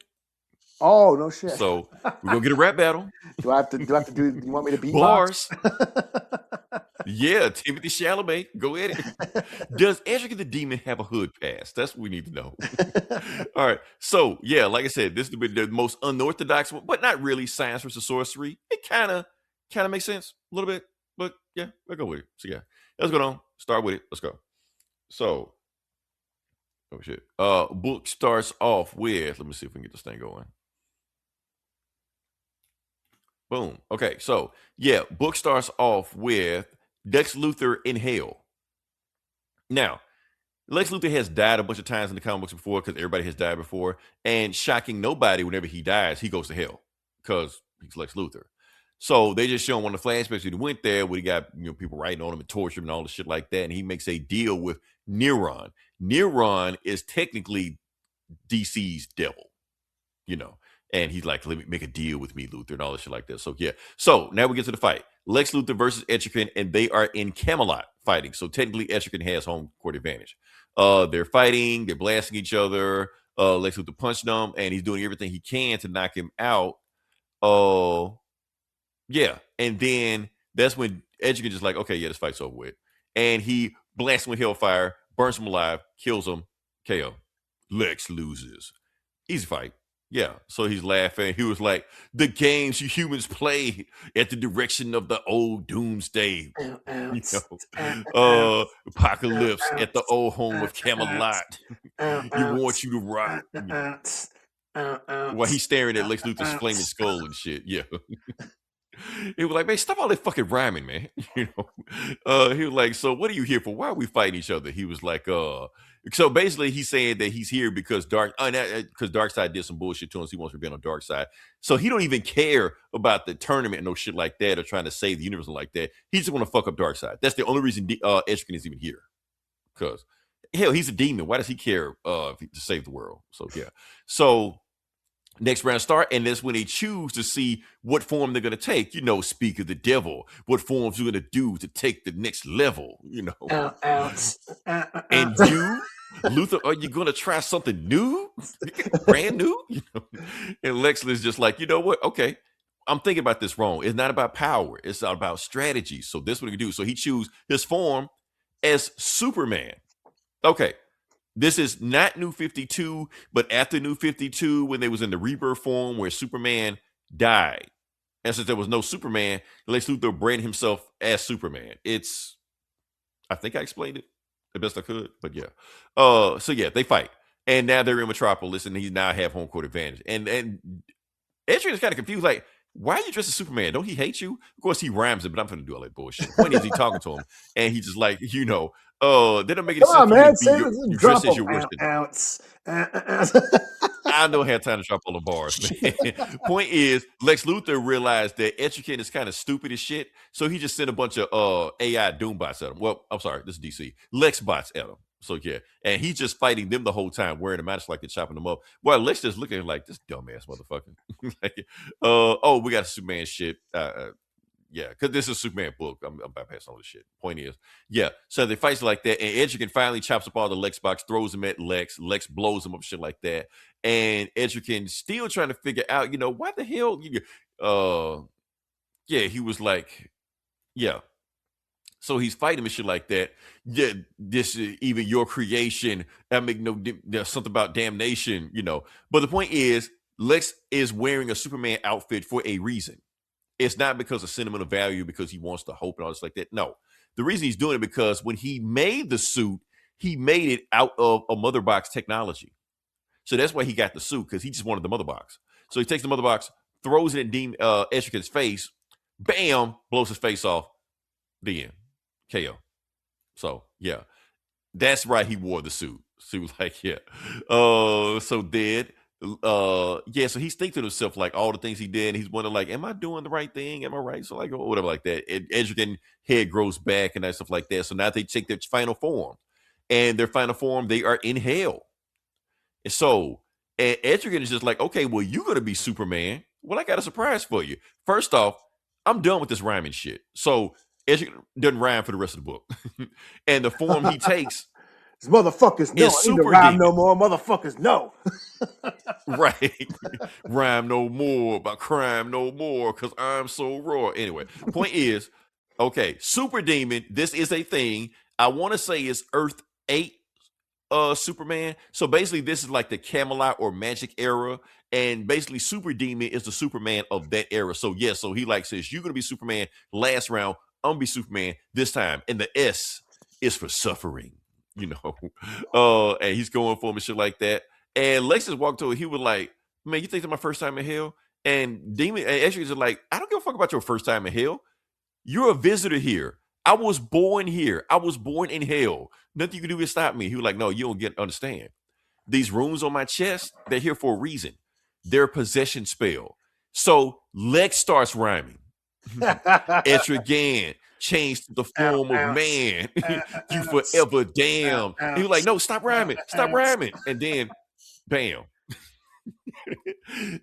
Oh, no shit. So we're gonna get a rap battle. Do I have to do you want me to beatbox? Bars. Yeah, Timothee Chalamet. Go at it. Does Ezra the Demon have a hood pass? That's what we need to know. All right. So yeah, like I said, this is the most unorthodox one, but not really science versus sorcery. It kind of makes sense a little bit, but yeah, we'll go with it. So yeah, let's go on. Start with it. Let's go. So, oh shit. Book starts off with. Let me see if we can get this thing going. Boom. Okay. So yeah, book starts off with Lex Luthor in hell. Now, Lex Luthor has died a bunch of times in the comic books before because everybody has died before. And shocking nobody, whenever he dies, he goes to hell because he's Lex Luthor. So they just show him one of the flashbacks when he went there, where he got people writing on him and torture him and all the shit like that. And he makes a deal with Neron. Neron is technically DC's devil, And he's like, let me make a deal with me, Luthor, and all this shit like that. So yeah. So now we get to the fight. Lex Luthor versus Etrigan, and they are in Camelot fighting. So technically Etrigan has home court advantage. They're fighting, they're blasting each other. Lex Luthor punched them, and he's doing everything he can to knock him out. Yeah. And then that's when Etrigan just like, okay, yeah, this fight's over with. And he blasts him with hellfire, burns him alive, kills him, KO. Lex loses. Easy fight. Yeah. So he's laughing. He was like, the games you humans play at the direction of the old Doomsday. Apocalypse at the old home of Camelot. You want you to rock. While he's staring at Lex Luthor's flaming skull and shit. Yeah. He was like, man, stop all that fucking rhyming, man. He was like, so what are you here for? Why are we fighting each other? He was like, so basically he's saying that he's here because Darkseid did some bullshit to him. So he wants to be on Darkseid. So he don't even care about the tournament and no shit like that or trying to save the universe and like that. He just want to fuck up Darkseid. That's the only reason Etrigan is even here. Because hell, he's a demon. Why does he care to save the world? So yeah. So next round start, and that's when they choose to see what form they're going to take. Speak of the devil. What forms you're going to do to take the next level, And you, Luthor, are you going to try something new? Brand new? And Lex is just like, you know what? Okay, I'm thinking about this wrong. It's not about power. It's about strategy. So this is what he can do. So he chooses his form as Superman. Okay. This is not New 52, but after New 52, when they was in the rebirth form where Superman died. And since there was no Superman, Lex Luthor branded himself as Superman. I think I explained it the best I could, but yeah. So yeah, they fight. And now they're in Metropolis, and he now have home court advantage. And Adrian is kind of confused, like, why are you dressed as Superman? Don't he hate you? Of course, he rhymes it, but I'm going to do all that bullshit. The point is, he talking to him, and he's just like, they don't make any sense on, for man, you to be you dressed as your worst enemy. I don't have time to drop all the bars, man. Point is, Lex Luthor realized that Etrigan is kind of stupid as shit, so he just sent a bunch of AI Doombots at him. Well, I'm sorry, this is DC. Lex bots at him. So yeah, and he's just fighting them the whole time, wearing a mask like they're chopping them up. Well, Lex just looking at him like, this dumbass motherfucker. We got a Superman shit. Yeah, because this is a Superman book. I'm bypassing all this shit. Point is, yeah. So they fights like that, and Etrigan finally chops up all the Lex box, throws him at Lex. Lex blows him up, shit like that. And Etrigan still trying to figure out, why the hell? Yeah, he was like, yeah. So he's fighting and shit like that. Yeah, this is even your creation. I make there's something about damnation, But the point is, Lex is wearing a Superman outfit for a reason. It's not because of sentimental value, because he wants to hope and all this like that. No, the reason he's doing it because when he made the suit, he made it out of a mother box technology. So that's why he got the suit, because he just wanted the mother box. So he takes the mother box, throws it in Etrigan's face, bam, blows his face off. The end. KO. So yeah, that's right. He wore the suit. So he was like, yeah. So dead. Yeah, so he's thinking to himself like all the things he did. And he's wondering like, am I doing the right thing? Am I right? So like, or whatever like that. And Edgerton head grows back and that stuff like that. So now they take their final form, and their final form, they are in hell. And so, and Edgerton is just like, okay, well, you're gonna be Superman. Well, I got a surprise for you. First off, I'm done with this rhyming shit. So Edgerton doesn't rhyme for the rest of the book, and the form he takes These motherfuckers know. is I need to Super rhyme no Demon. more. Motherfuckers know. Right. Rhyme no more about crime no more because I'm so raw. Anyway, point is, okay, Super Demon, this is a thing. I want to say it's Earth 8 Superman. So basically, this is like the Camelot or Magic era. And basically, Super Demon is the Superman of that era. So, yeah, so he like says, you're gonna be Superman last round, I'm gonna be Superman this time. And the S is for suffering, you know. And he's going for him and shit like that. And Lexus walked over, he was like, man, you think it's my first time in hell? And Demon and Escher is like, I don't give a fuck about your first time in hell. You're a visitor here. I was born here. I was born in hell. Nothing you can do is stop me. He was like, no, you don't understand. These runes on my chest, they're here for a reason. They're a possession spell. So Lex starts rhyming. Etrigan changed to the form of man. You forever damn. He was like, no, stop rhyming. Stop rhyming. And then, bam.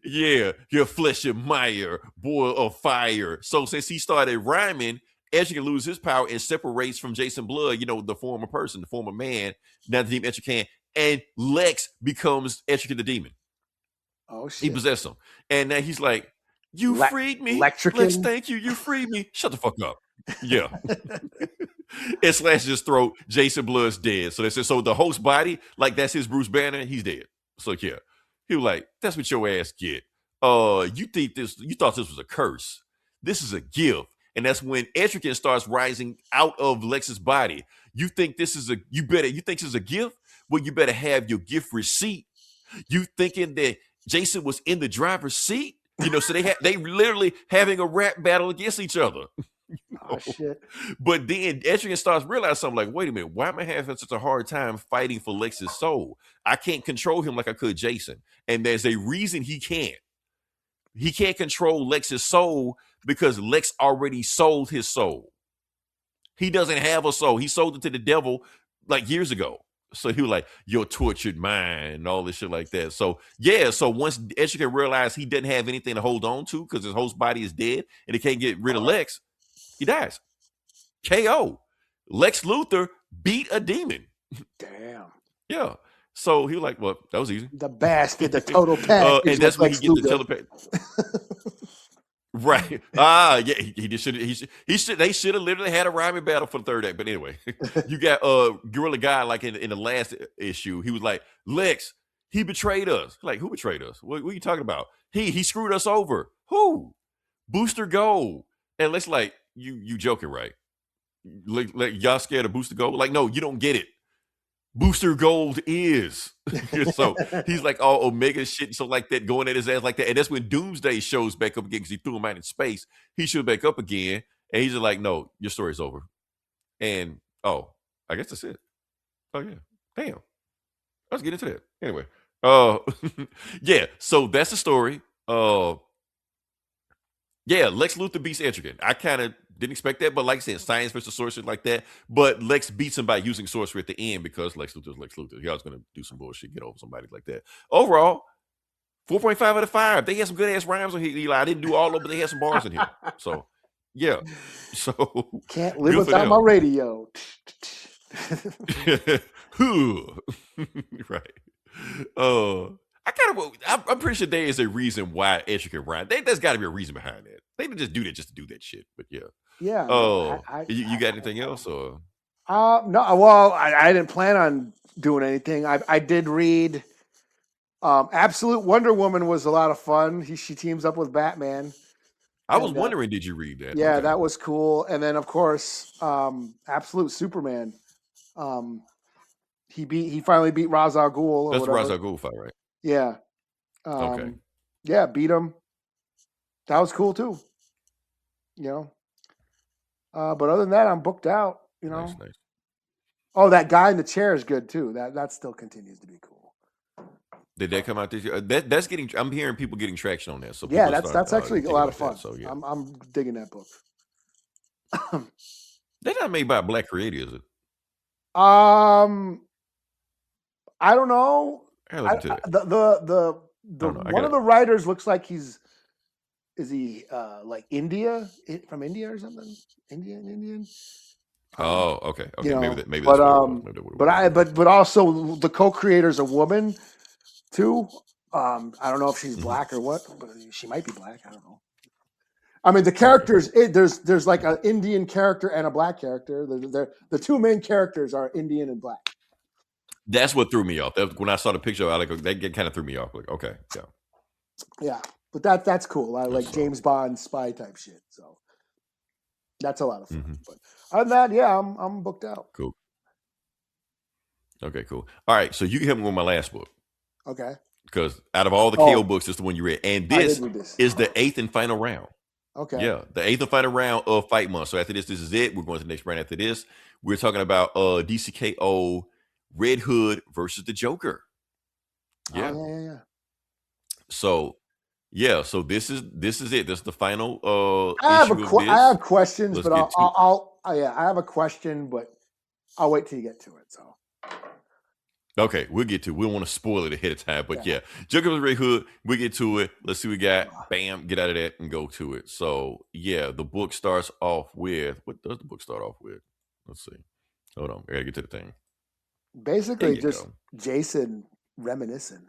Yeah, your flesh and mire, boil of fire. So since he started rhyming, Edge can lose his power and separates from Jason Blood, you know, the former person, the former man, now the demon Edge can, and Lex becomes Edge the demon. Oh shit. He possessed him. And now he's like, you freed me. Electrican? Lex, thank you. You freed me. Shut the fuck up. Yeah. It slashes his throat. Jason Blood's dead. So they said, so the host body, like that's his Bruce Banner, he's dead. So yeah. He was like, that's what your ass get. You thought this was a curse. This is a gift. And that's when Etrigan starts rising out of Lex's body. You think this is you think this is a gift? Well, you better have your gift receipt. You thinking that Jason was in the driver's seat? You know, so they literally having a rap battle against each other. Oh shit. But then Etrigan starts realizing something like, wait a minute, why am I having such a hard time fighting for Lex's soul? I can't control him like I could Jason. And there's a reason he can't. He can't control Lex's soul because Lex already sold his soul. He doesn't have a soul. He sold it to the devil like years ago. So he was like, your tortured mind and all this shit like that. So yeah, so once Etrigan realized he didn't have anything to hold on to because his host body is dead and he can't get rid of Lex, he dies. KO. Lex Luthor beat a demon. Damn. Yeah. So he was like, well, that was easy. The bastard, the total package. And that's when he gets the telepathy. Right. Yeah, they should have literally had a rhyming battle for the third act. But anyway, you got Gorilla Guy, like in the last issue, he was like, Lex, he betrayed us. Like, who betrayed us? What are you talking about? He screwed us over. Who? Booster Gold. And Lex like, you joking, right? Like y'all scared of Booster Gold? Like, no, you don't get it. Booster Gold is. So he's like all Omega shit, so like that, going at his ass like that. And that's when Doomsday shows back up again because he threw him out in space. He shows back up again, and he's just like, no, your story's over. And I guess that's it. Oh yeah. Damn. Let's get into that. Anyway. Yeah, so that's the story. Yeah, Lex Luthor beats Etrigan. I kind of didn't expect that, but like I said, science versus sorcery like that. But Lex beats him by using sorcery at the end because Lex Luthor is Lex Luthor. He was going to do some bullshit, get over somebody like that. Overall, 4.5 out of 5. They had some good ass rhymes on here, Eli. I didn't do all of them, but they had some bars in here. So, yeah. So can't live without my radio. Right. I'm pretty sure there is a reason why Escher can rhyme. There's got to be a reason behind that. They didn't just do that just to do that shit. But yeah. Yeah. You got anything else or? No. Well, I didn't plan on doing anything. I did read. Absolute Wonder Woman was a lot of fun. She teams up with Batman. I was wondering, did you read that? Yeah, okay. That was cool. And then of course, Absolute Superman. He finally beat Ra's al Ghul. That's the Ra's al Ghul fight, right? Yeah. Okay. Yeah, beat him. That was cool too. You know. But other than that, I'm booked out. You know. Nice. Oh, that guy in the chair is good too. That still continues to be cool. Did that come out this year? That's getting. I'm hearing people getting traction on that, so Yeah, people start that's actually a thinking lot about of fun. that. So yeah, I'm digging that book. they're not made by a black creator, is it? I don't know. I gotta look into that. The don't know. I one got of the writers looks like is he like from India or something? Indian? Oh, okay. You know, Maybe but that's what it was. Maybe that's what it was. but also the co-creator's a woman too. I don't know if she's Mhm. black or what, but she might be black. I don't know. I mean, the Okay. characters there's like an Indian character and a black character. The two main characters are Indian and black. That's what threw me off. When I saw the picture, that kind of threw me off. Like, okay, yeah. Yeah, but that's cool. I like So, James Bond spy type shit. So that's a lot of fun. mhm. But other than that, yeah, I'm booked out. Cool. Okay, cool. All right, so you can help me with my last book Okay. because out of all the KO Oh, books, it's the one you read, and I did this read this. is the 8th and final round. Okay. Yeah, the 8th and final round of Fight Month. So after this is it. We're going to the next round. After this, we're talking about DCKO Red Hood versus the Joker. Yeah. Oh, yeah. So yeah, so this is it. This is the final I have issue of this. I have questions, Let's but get to I have a question, but I'll wait till you get to it. So Okay, we'll get to it. We don't want to spoil it ahead of time, but Yeah. yeah. Joker vs. Red Hood, we'll get to it. Let's see what we got. Bam, get out of that and go to it. So yeah, the book starts off with what does the book start off with? Let's see. Hold on, I gotta get to the thing. There basically you just go. Jason reminiscing.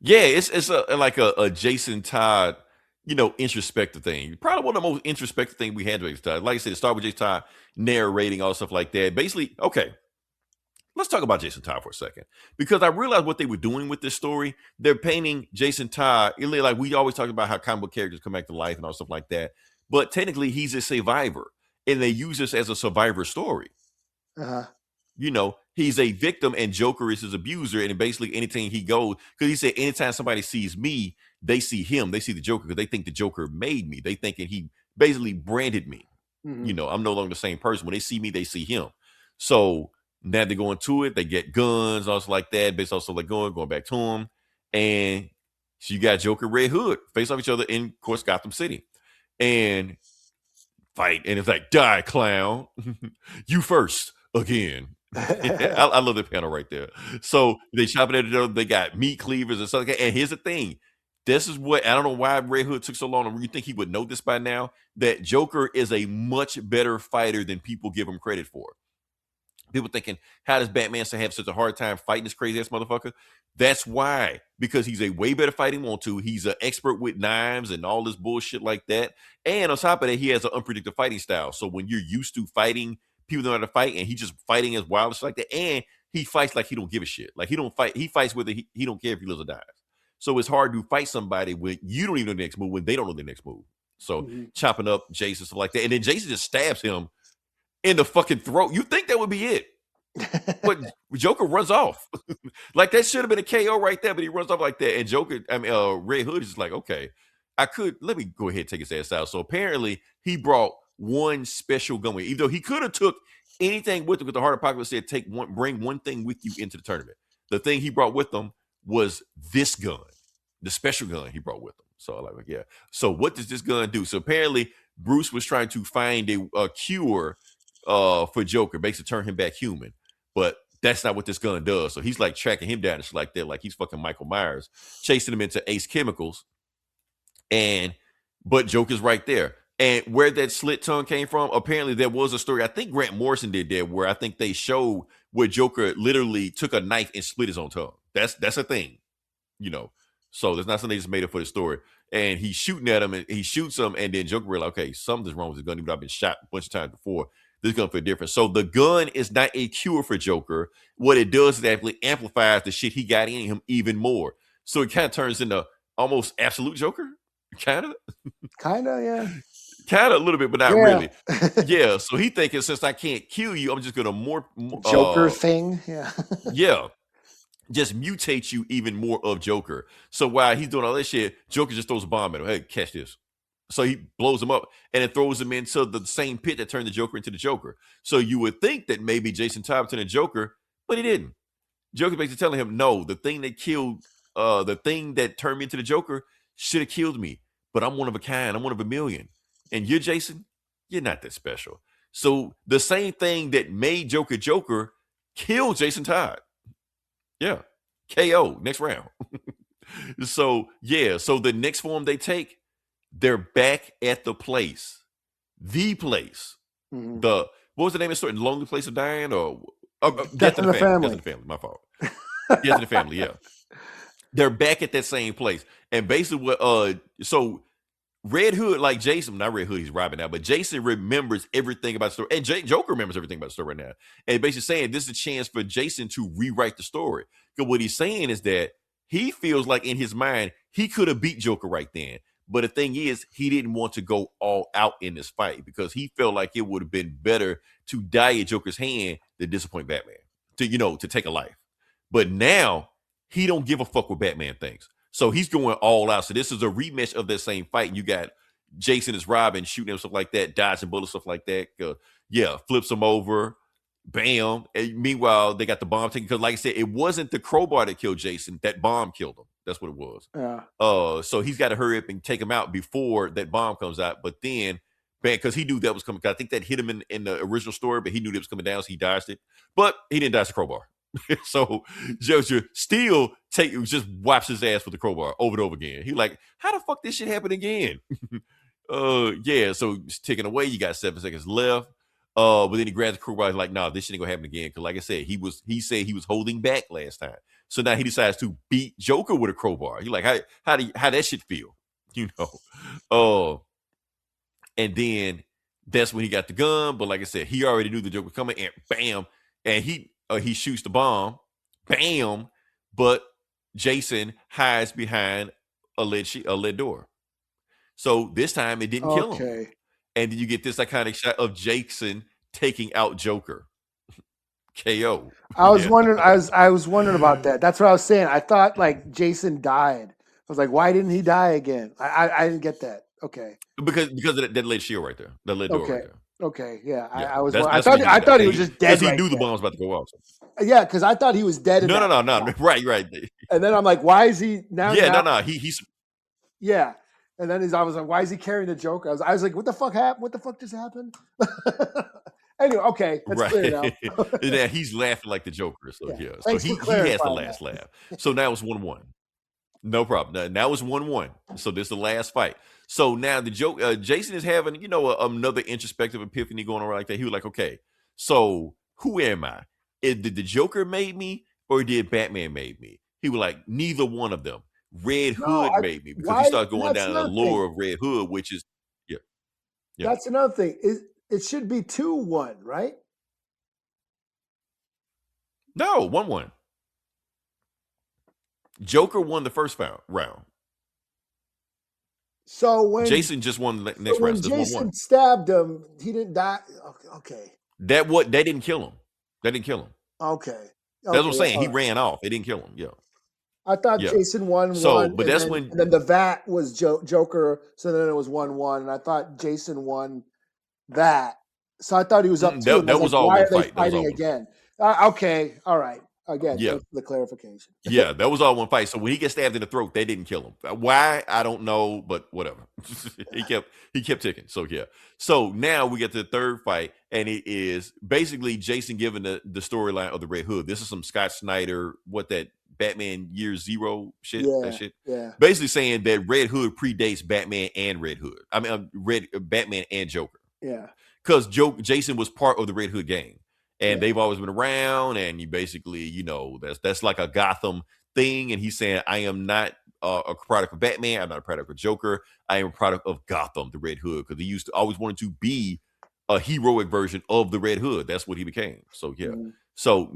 Yeah, it's like a Jason Todd, introspective thing. Probably one of the most introspective things we had with Jason Todd. Like I said, it started with Jason Todd narrating all stuff like that. Basically, okay. Let's talk about Jason Todd for a second, because I realized what they were doing with this story. They're painting Jason Todd, like we always talk about how comic book characters come back to life and all stuff like that. But technically, he's a survivor, and they use this as a survivor story. Uh-huh. He's a victim, and Joker is his abuser. And basically, anything he goes, because he said, anytime somebody sees me, they see him. They see the Joker because they think the Joker made me. They think he basically branded me. Mhm. I'm no longer the same person. When they see me, they see him. So now they go into it. They get guns, also like that. Based also like going back to him. And so you got Joker, Red Hood face off each other in, of course, Gotham City. And fight. And it's like, die, clown. You first again. I love the panel right there. So they chop it at each other. They got meat cleavers and stuff like that. And here's the thing. This is what I don't know why Red Hood took so long. You think he would know this by now? That Joker is a much better fighter than people give him credit for. People thinking, how does Batman have such a hard time fighting this crazy ass motherfucker? That's why. Because he's a way better fighter than want to. He's an expert with knives and all this bullshit like that. And on top of that, he has an unpredictable fighting style. So when you're used to fighting people know how to fight, and he just fighting as wild as like that, and he fights like he don't give a shit. Like he don't fight. He fights whether he don't care if he lives or dies. So it's hard to fight somebody when you don't even know the next move, when they don't know the next move. So chopping up Jason, stuff like that. And then Jason just stabs him in the fucking throat. You think that would be it. But Joker runs off. Like that should have been a KO right there, but he runs off like that. And Red Hood is just like, okay, let me go ahead and take his ass out. So apparently he brought one special gun with him. Even though he could have took anything with him, because the Heart Apocalypse said bring one thing with you into the tournament. The thing he brought with him was this gun, the special gun he brought with him. So I'm like, yeah. So what does this gun do? So apparently Bruce was trying to find a cure for Joker, basically turn him back human. But that's not what this gun does. So he's like tracking him down and shit like that, like he's fucking Michael Myers, chasing him into Ace Chemicals. But Joker's right there. And where that slit tongue came from, apparently there was a story. I think Grant Morrison did that, where I think they showed where Joker literally took a knife and split his own tongue. That's a thing, So there's not something they just made up for the story. And he's shooting at him, and he shoots him, and then Joker realized, okay, something's wrong with the gun. Even though I've been shot a bunch of times before, this gun feel different. So the gun is not a cure for Joker. What it does is actually amplifies the shit he got in him even more. So it kind of turns into almost absolute Joker, kind of. Yeah. Kind of a little bit, but not Yeah. really. Yeah. So he thinking, since I can't kill you, I'm just gonna more Joker thing. Yeah. Yeah. Just mutate you even more of Joker. So while he's doing all this shit, Joker just throws a bomb at him. Hey, catch this. So he blows him up and it throws him into the same pit that turned the Joker into the Joker. So you would think that maybe Jason Todd turned the Joker, but he didn't. Joker basically telling him, no, the thing that turned me into the Joker should have killed me. But I'm one of a kind. I'm one of a million. And you're Jason, you're not that special. So the same thing that made Joker Joker killed Jason Todd. Yeah. KO next round. So the next form they take, they're back at the place. The place. Mhm. What was the name of the story? Lonely Place of Dying or Death in the Family. Death in the Family. My fault. Death in the Family, yeah. They're back at that same place. And basically what so Red Hood, like Jason, not Red Hood, he's Robin now, but Jason remembers everything about the story. And Joker remembers everything about the story right now. And basically saying this is a chance for Jason to rewrite the story. Because what he's saying is that he feels like in his mind, he could have beat Joker right then. But the thing is, he didn't want to go all out in this fight because he felt like it would have been better to die at Joker's hand than disappoint Batman, to take a life. But now he don't give a fuck what Batman thinks. So he's going all out. So this is a rematch of that same fight. And you got Jason as Robin shooting him, stuff like that, dodging bullets, stuff like that. Flips him over. Bam. And meanwhile, they got the bomb taken. Because like I said, it wasn't the crowbar that killed Jason. That bomb killed him. That's what it was. Yeah. So he's got to hurry up and take him out before that bomb comes out. But then, because he knew that was coming. I think that hit him in the original story, but he knew that was coming down, so he dodged it. But he didn't dodge the crowbar. So Joker still just wipes his ass with the crowbar over and over again. He like, how the fuck this shit happen again? So it's ticking away. You got 7 seconds left. But then he grabs the crowbar. He's like, nah, this shit ain't gonna happen again. Because like I said, he said he was holding back last time. So now he decides to beat Joker with a crowbar. He like, how that shit feel? And then that's when he got the gun. But like I said, he already knew the Joker was coming, and bam, and he shoots the bomb, bam. But Jason hides behind a lead door. So this time it didn't kill him. And then you get this iconic shot of Jason taking out Joker. KO. I was wondering. I was wondering about that. That's what I was saying. I thought like Jason died. I was like, why didn't he die again? I didn't get that. Okay. Because of that lead shield right there. That lead door right there. Okay. Yeah. Yeah, I thought he was just dead. Because he knew the bomb was about to go off. Yeah, because I thought he was dead. No. Right. And then I'm like, why is he now? Yeah, no. He's. Yeah. And then I was like, why is he carrying the Joker? I was like, what the fuck happened? What the fuck just happened? Anyway, okay, that's clear now. Yeah, he's laughing like the Joker. So yeah. So Thanks he for has the clarifying last laugh. So now it's 1-1. No problem. Now it's 1-1. So this is the last fight. So now the Jason is having, another introspective epiphany going on like that. He was like, okay, so who am I? Did the Joker made me or did Batman made me? He was like, neither one of them. Red Hood made me, because he started going down the lore of Red Hood, which is yeah. That's another thing. It should be 2-1, right? No, 1-1. Joker won the first round. So when Jason just won the next round, when so Jason stabbed him, he didn't die. Okay. That didn't kill him. That didn't kill him. Okay. That's what I'm saying. He ran off. It didn't kill him. Yeah. I thought Jason won. So, but that's and then the VAT was Joker. So then it was 1-1, and I thought Jason won that. So I thought he was up 2. That was all why one are they fight. fighting again? Okay, all right. Again, thanks for the clarification. Yeah, that was all one fight. So when he gets stabbed in the throat, they didn't kill him. Why? I don't know, but whatever. he kept ticking. So yeah. So now we get to the third fight, and it is basically Jason giving the storyline of the Red Hood. This is some Scott Snyder, Batman Year Zero shit. That shit. Yeah. Basically saying that Red Hood predates Batman and Red Hood. I mean, Batman and Joker. Yeah. Because Jason was part of the Red Hood gang. And they've always been around, and you basically, that's like a Gotham thing. And he's saying, I am not a product of Batman. I'm not a product of Joker. I am a product of Gotham, the Red Hood, because he always wanted to be a heroic version of the Red Hood. That's what he became. So yeah. Mm-hmm. So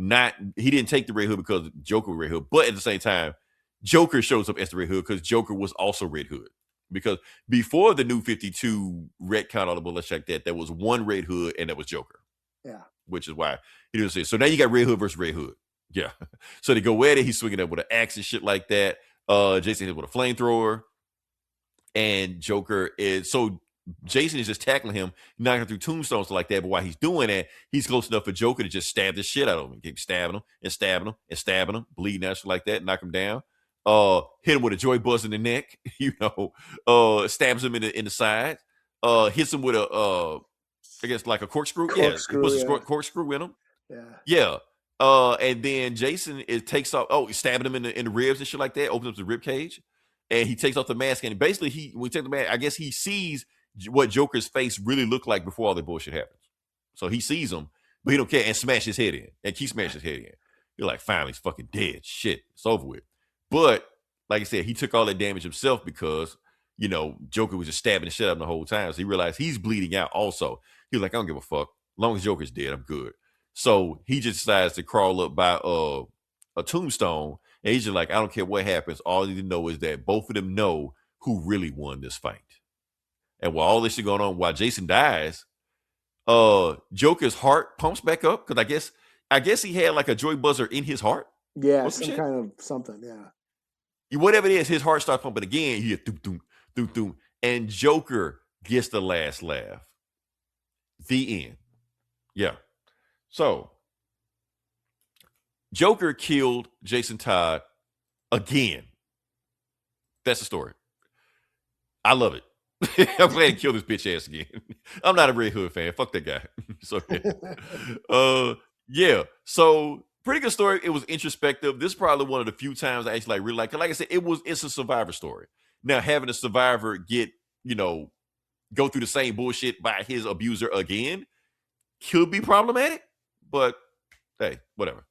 he didn't take the Red Hood because Joker was Red Hood, but at the same time, Joker shows up as the Red Hood because Joker was also Red Hood. Because before the New 52 retcon, all the bullshit like that, there was one Red Hood, and that was Joker. Yeah. Which is why he didn't say. So now you got Red Hood versus Red Hood. Yeah. So they go at it. He's swinging up with an axe and shit like that. Jason hit with a flamethrower. And Joker is. So Jason is just tackling him, knocking through tombstones like that. But while he's doing that, he's close enough for Joker to just stab the shit out of him. Keep stabbing him and stabbing him and stabbing him, bleeding out shit like that, knock him down. Hit him with a joy buzz in the neck, stabs him in the side, hits him with a I guess like a corkscrew. Corkscrew, He puts yeah. a corkscrew in him. Yeah. And then Jason takes off. Oh, he's stabbing him in the ribs and shit like that. Opens up the rib cage, and he takes off the mask. And basically, when he takes the mask, I guess he sees what Joker's face really looked like before all the bullshit happens. So he sees him, but he don't care, and smash his head in, and keep smashing his head in. You're like, finally, he's fucking dead. Shit, it's over with. But like I said, he took all that damage himself because Joker was just stabbing the shit out of him the whole time. So he realized he's bleeding out also. He was like, I don't give a fuck. As long as Joker's dead, I'm good. So he just decides to crawl up by a tombstone, and he's just like, I don't care what happens. All I need to know is that both of them know who really won this fight. And while all this is going on, while Jason dies, Joker's heart pumps back up because I guess he had like a joy buzzer in his heart. Yeah, some kind of something. Yeah. Whatever it is, his heart starts pumping again. He doom, doom, doom, doom, and Joker gets the last laugh. The end. Yeah. So Joker killed Jason Todd again. That's the story. I love it. I'm glad he killed this bitch ass again. I'm not a Red Hood fan. Fuck that guy. So yeah. So pretty good story. It was introspective. This is probably one of the few times I actually really like it. Like I said, it's a survivor story. Now having a survivor get, go through the same bullshit by his abuser again could be problematic, but hey, whatever.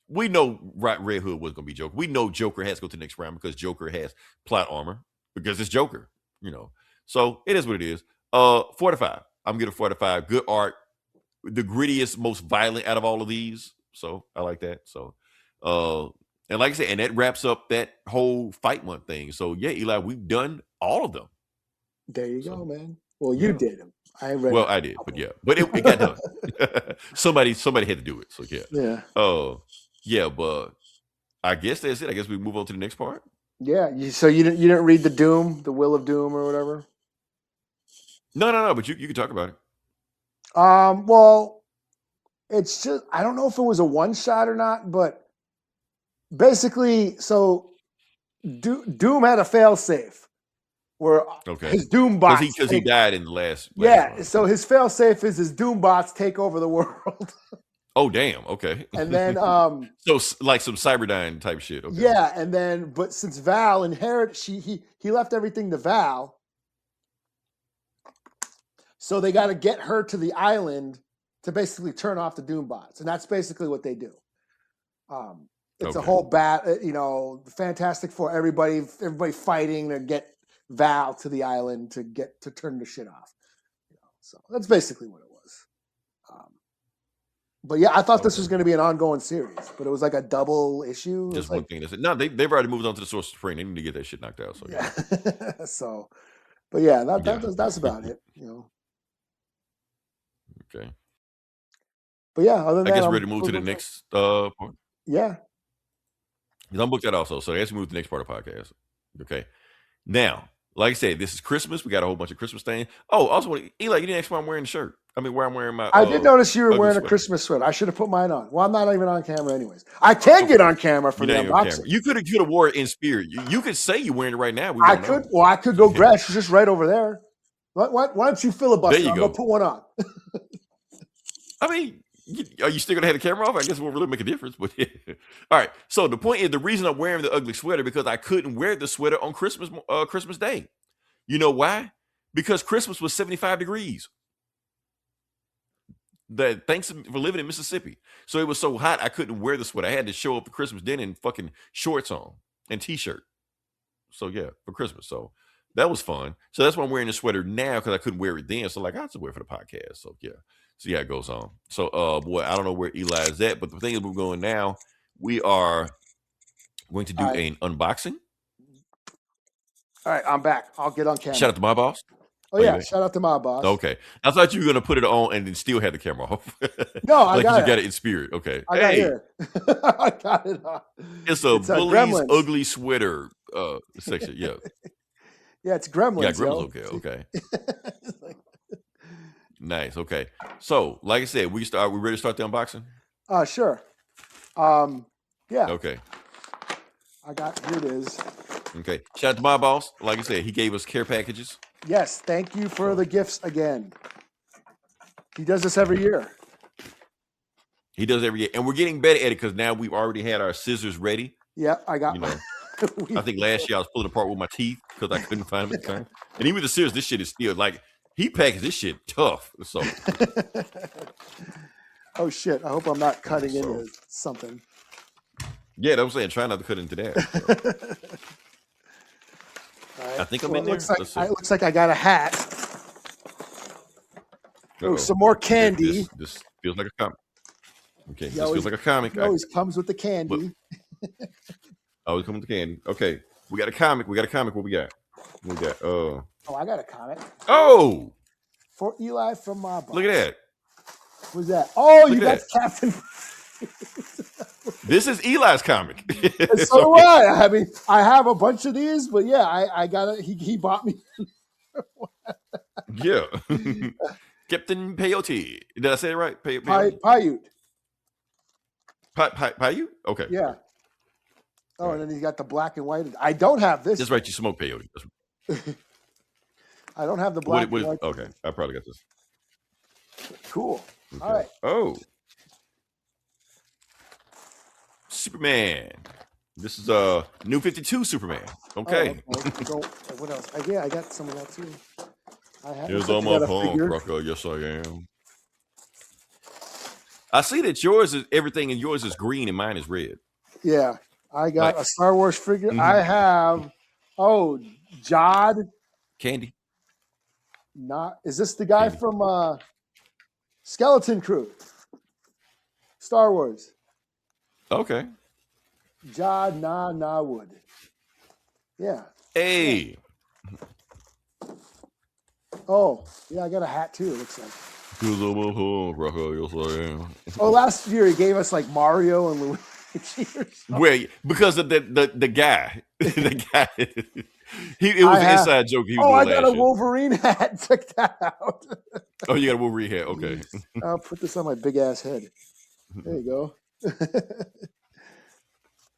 We know Red Hood was gonna be Joker. We know Joker has to go to the next round because Joker has plot armor because it's Joker. So it is what it is. 4 to 5. I'm getting 4 to 5. Good art, the grittiest, most violent out of all of these. So I like that. So, and like I said, and that wraps up that whole fight month thing. So yeah, Eli, we've done all of them. There you go, man. Well, you did them. I did, but yeah, but it got done. somebody had to do it. So yeah. Yeah. Yeah, but I guess that's it. I guess we move on to the next part. Yeah. So you didn't read the Will of Doom or whatever? No. But you can talk about it. Well, it's just I don't know if it was a one shot or not, but basically, so Doom had a fail safe where his Doom bots because he died in the last one. So his fail safe is his Doom bots take over the world. Oh damn! Okay, and then so like some Cyberdyne type shit. Okay. Yeah, and then but since Val inherited, he left everything to Val, so they got to get her to the island to basically turn off the Doom bots, and that's basically what they do. It's a whole Fantastic Four, everybody fighting to get Val to the island to turn the shit off. So that's basically what it was. But yeah, I thought this was going to be an ongoing series, but it was like a double issue. Just one thing. No, they've already moved on to the Source Supreme. They need to get that shit knocked out. So yeah. So, but yeah, that's about it. Okay. But yeah, other than that, I guess we're ready to move to the next part. Yeah. Because I'm booked that also. So I guess we move to the next part of the podcast. Okay. Now, like I said, this is Christmas. We got a whole bunch of Christmas things. Oh, also, Eli, you didn't ask why I'm wearing the shirt. I mean, where I'm wearing my. I did notice you were wearing a Christmas sweater. I should have put mine on. Well, I'm not even on camera, anyways. I can get on camera for the unboxing. You could have wore it in spirit. You could say you're wearing it right now. I could. Well, I could go grab. She's just right over there. Why don't you filibuster? I'm gonna put one on. I mean, are you still gonna have the camera off? I guess it won't really make a difference. But yeah. All right. So the point is, the reason I'm wearing the ugly sweater because I couldn't wear the sweater on Christmas Day. You know why? Because Christmas was 75 degrees. Thanks for living in Mississippi. So it was so hot I couldn't wear the sweater. I had to show up for Christmas dinner in fucking shorts on and t-shirt. So yeah, for Christmas. So that was fun. So that's why I'm wearing the sweater now because I couldn't wear it then. So like I have to wear it for the podcast. So yeah. So yeah, it goes on. So boy, I don't know where Eli is at, but the thing is we're going now. We are going to do an unboxing. All right, I'm back. I'll get on camera. Shout out to my boss. Oh yeah, shout out to my boss. Okay, I thought you were gonna put it on and then still have the camera off. No, I got it. You got it in spirit. Okay, I got it. I got it on. It's a Bully's ugly sweater section. Yeah. Yeah, it's Gremlins. Yeah, Gremlins. Yo. Okay, okay. Like, Nice. Okay. So, like I said, we ready to start the unboxing? sure. Yeah, Okay. here it is. Okay. Shout out to my boss. Like I said, he gave us care packages. Yes, thank you for the gifts again. He does this every year. He does every year. And we're getting better at it because now we've already had our scissors ready. Yeah, I got You know, I think last year I was pulling apart with my teeth because I couldn't find them at the time. And even the scissors, this shit is still like, he packaged this shit tough. So, oh shit! I hope I'm not cutting into something. yeah, that's what I'm saying. Try not to cut into that. So. Right. I think I'm in there. It looks like I got a hat. Oh, some more candy. This feels like a comic. Okay, this feels like a comic. It always comes with the candy. Always comes with the candy. Okay, we got a comic. What we got? Oh, I got a comic. Oh, for Eli from my boss. Look at that. What's that? Oh, Look you got Captain. This is Eli's comic. So do I. I mean, I have a bunch of these, but yeah, I got it. He bought me. Yeah. Captain Peyote. Did I say it right? Paiute. Paiute? Okay. Yeah. Oh, and then he's got the black and white. I don't have this. That's right. You smoke peyote. I don't have the black and white. Okay. I probably got this. Cool. Okay. All right. Oh. Superman. This is New 52 Superman. Okay. What else? I got some of that too. Here's all my palm, Rocco. Yes, I am. I see that yours is everything, and yours is green, and mine is red. Yeah, I got a Star Wars figure. Mm-hmm. I have Jod Candy. Is this the guy from Skeleton Crew? Star Wars. Okay. Jod Wood. Yeah. Hey. Oh, yeah, I got a hat too, it looks like. Oh, last year he gave us like Mario and Luigi or something. Well, because of the guy. The guy. It was an inside joke. I got a Wolverine hat. Check that out. Oh, you got a Wolverine hat. Okay. I'll put this on my big ass head. There you go.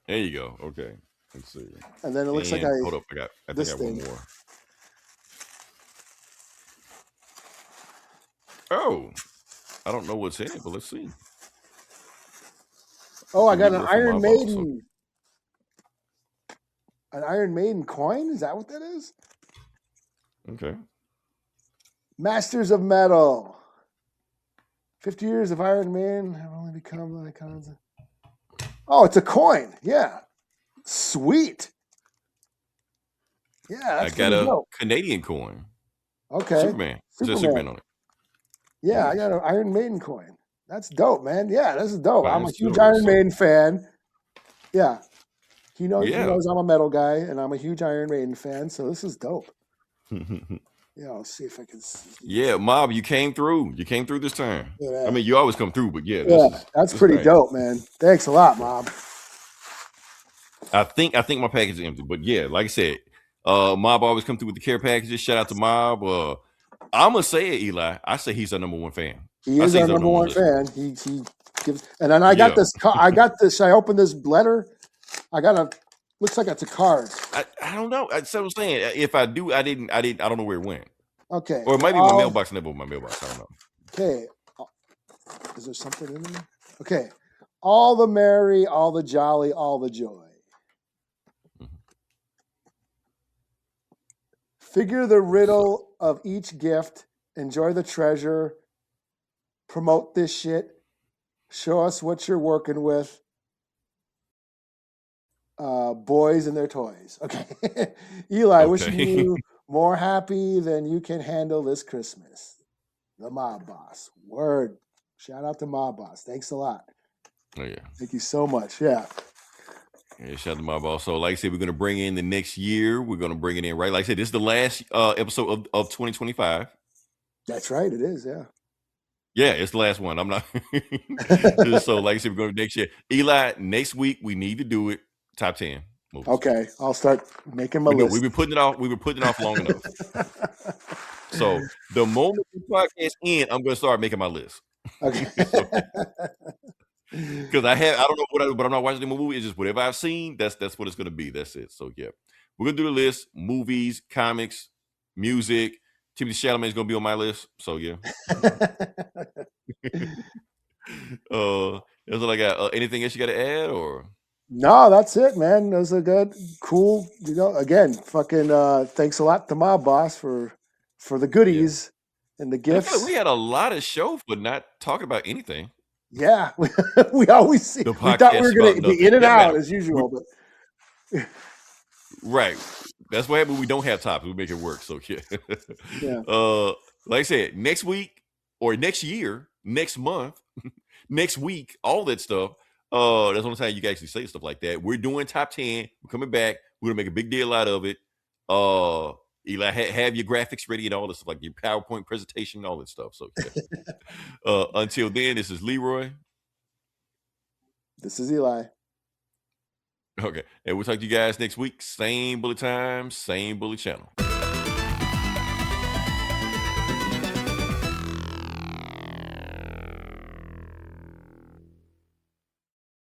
There you go. Okay. Let's see. And then it looks like hold up. I think I got one more. Oh, I don't know what's in it, but let's see. Oh, I got an Iron Maiden. An Iron Maiden coin? Is that what that is? Okay. Masters of Metal. 50 years of Iron Maiden have only become icons. Oh, it's a coin. Yeah. Sweet. Yeah, that's I got a Canadian coin. Okay. Superman. There's Superman on it. Yeah, I got an Iron Maiden coin. That's dope, man. Yeah, this is dope. I'm a huge Iron Maiden fan. Yeah. He knows I'm a metal guy, and I'm a huge Iron Maiden fan, so this is dope. Yeah, I'll see if I can see. Yeah, Mob, you came through. You came through this time. Yeah. I mean, you always come through, but that's pretty dope, man. Thanks a lot, Mob. I think my package is empty, but yeah, like I said, Mob always come through with the care packages. Shout out to Mob. I'm gonna say it, Eli. I say he's our number one fan. He is our number one fan. He gives, and then I got this. I got this. I opened this letter. I got a. Looks like it's a card. I don't know. That's what I'm saying. If I do, I didn't. I don't know where it went. Okay. Or it might be my mailbox. Never my mailbox. I don't know. Okay. Is there something in there? Okay. All the merry, all the jolly, all the joy. Mm-hmm. Figure the riddle of each gift. Enjoy the treasure. Promote this shit. Show us what you're working with. Boys and their toys. Okay. Eli, wishing you more happy than you can handle this Christmas. The Mob Boss. Word. Shout out to Mob Boss. Thanks a lot. Oh, yeah. Thank you so much. Yeah. Yeah, shout out to Mob Boss. So, like I said, we're going to bring in the next year. We're going to bring it in, right? Like I said, this is the last episode of 2025. That's right. It is. Yeah. Yeah, it's the last one. I'm not. So, like I said, we're going to next year. Eli, next week, we need to do it. Top 10. movies. Okay, I'll start making my We know list. we've been putting it off. We've been putting it off long enough. So the moment the podcast ends, I'm going to start making my list. Okay. Because I don't know what but I'm not watching the movie. It's just whatever I've seen. That's what it's going to be. That's it. So yeah, we're gonna do the list: movies, comics, music. Timothee Chalamet is going to be on my list. So yeah. That's what I got. Anything else you got to add or? No, that's it, man. Those are good, cool. You know, again, fucking thanks a lot to my boss for the goodies and the I feel gifts. like we had a lot of show for not talking about anything. Yeah, we always see. The We thought we podcast were is gonna about be nothing. in and Doesn't out matter. as usual, but Right. That's what happens when we don't have topics. We make it work. So yeah. yeah. Like I said, next week or next year, next month, next week, all that stuff. That's what I'm saying. You can actually say stuff like that. We're doing top 10. We're coming back. We're gonna make a big deal out of it. Eli, have your graphics ready and all this stuff, like your PowerPoint presentation, all that stuff. So yeah. Until then, this is Leroy. This is Eli. Okay. And we'll talk to you guys next week. Same bullet time, same bullet channel.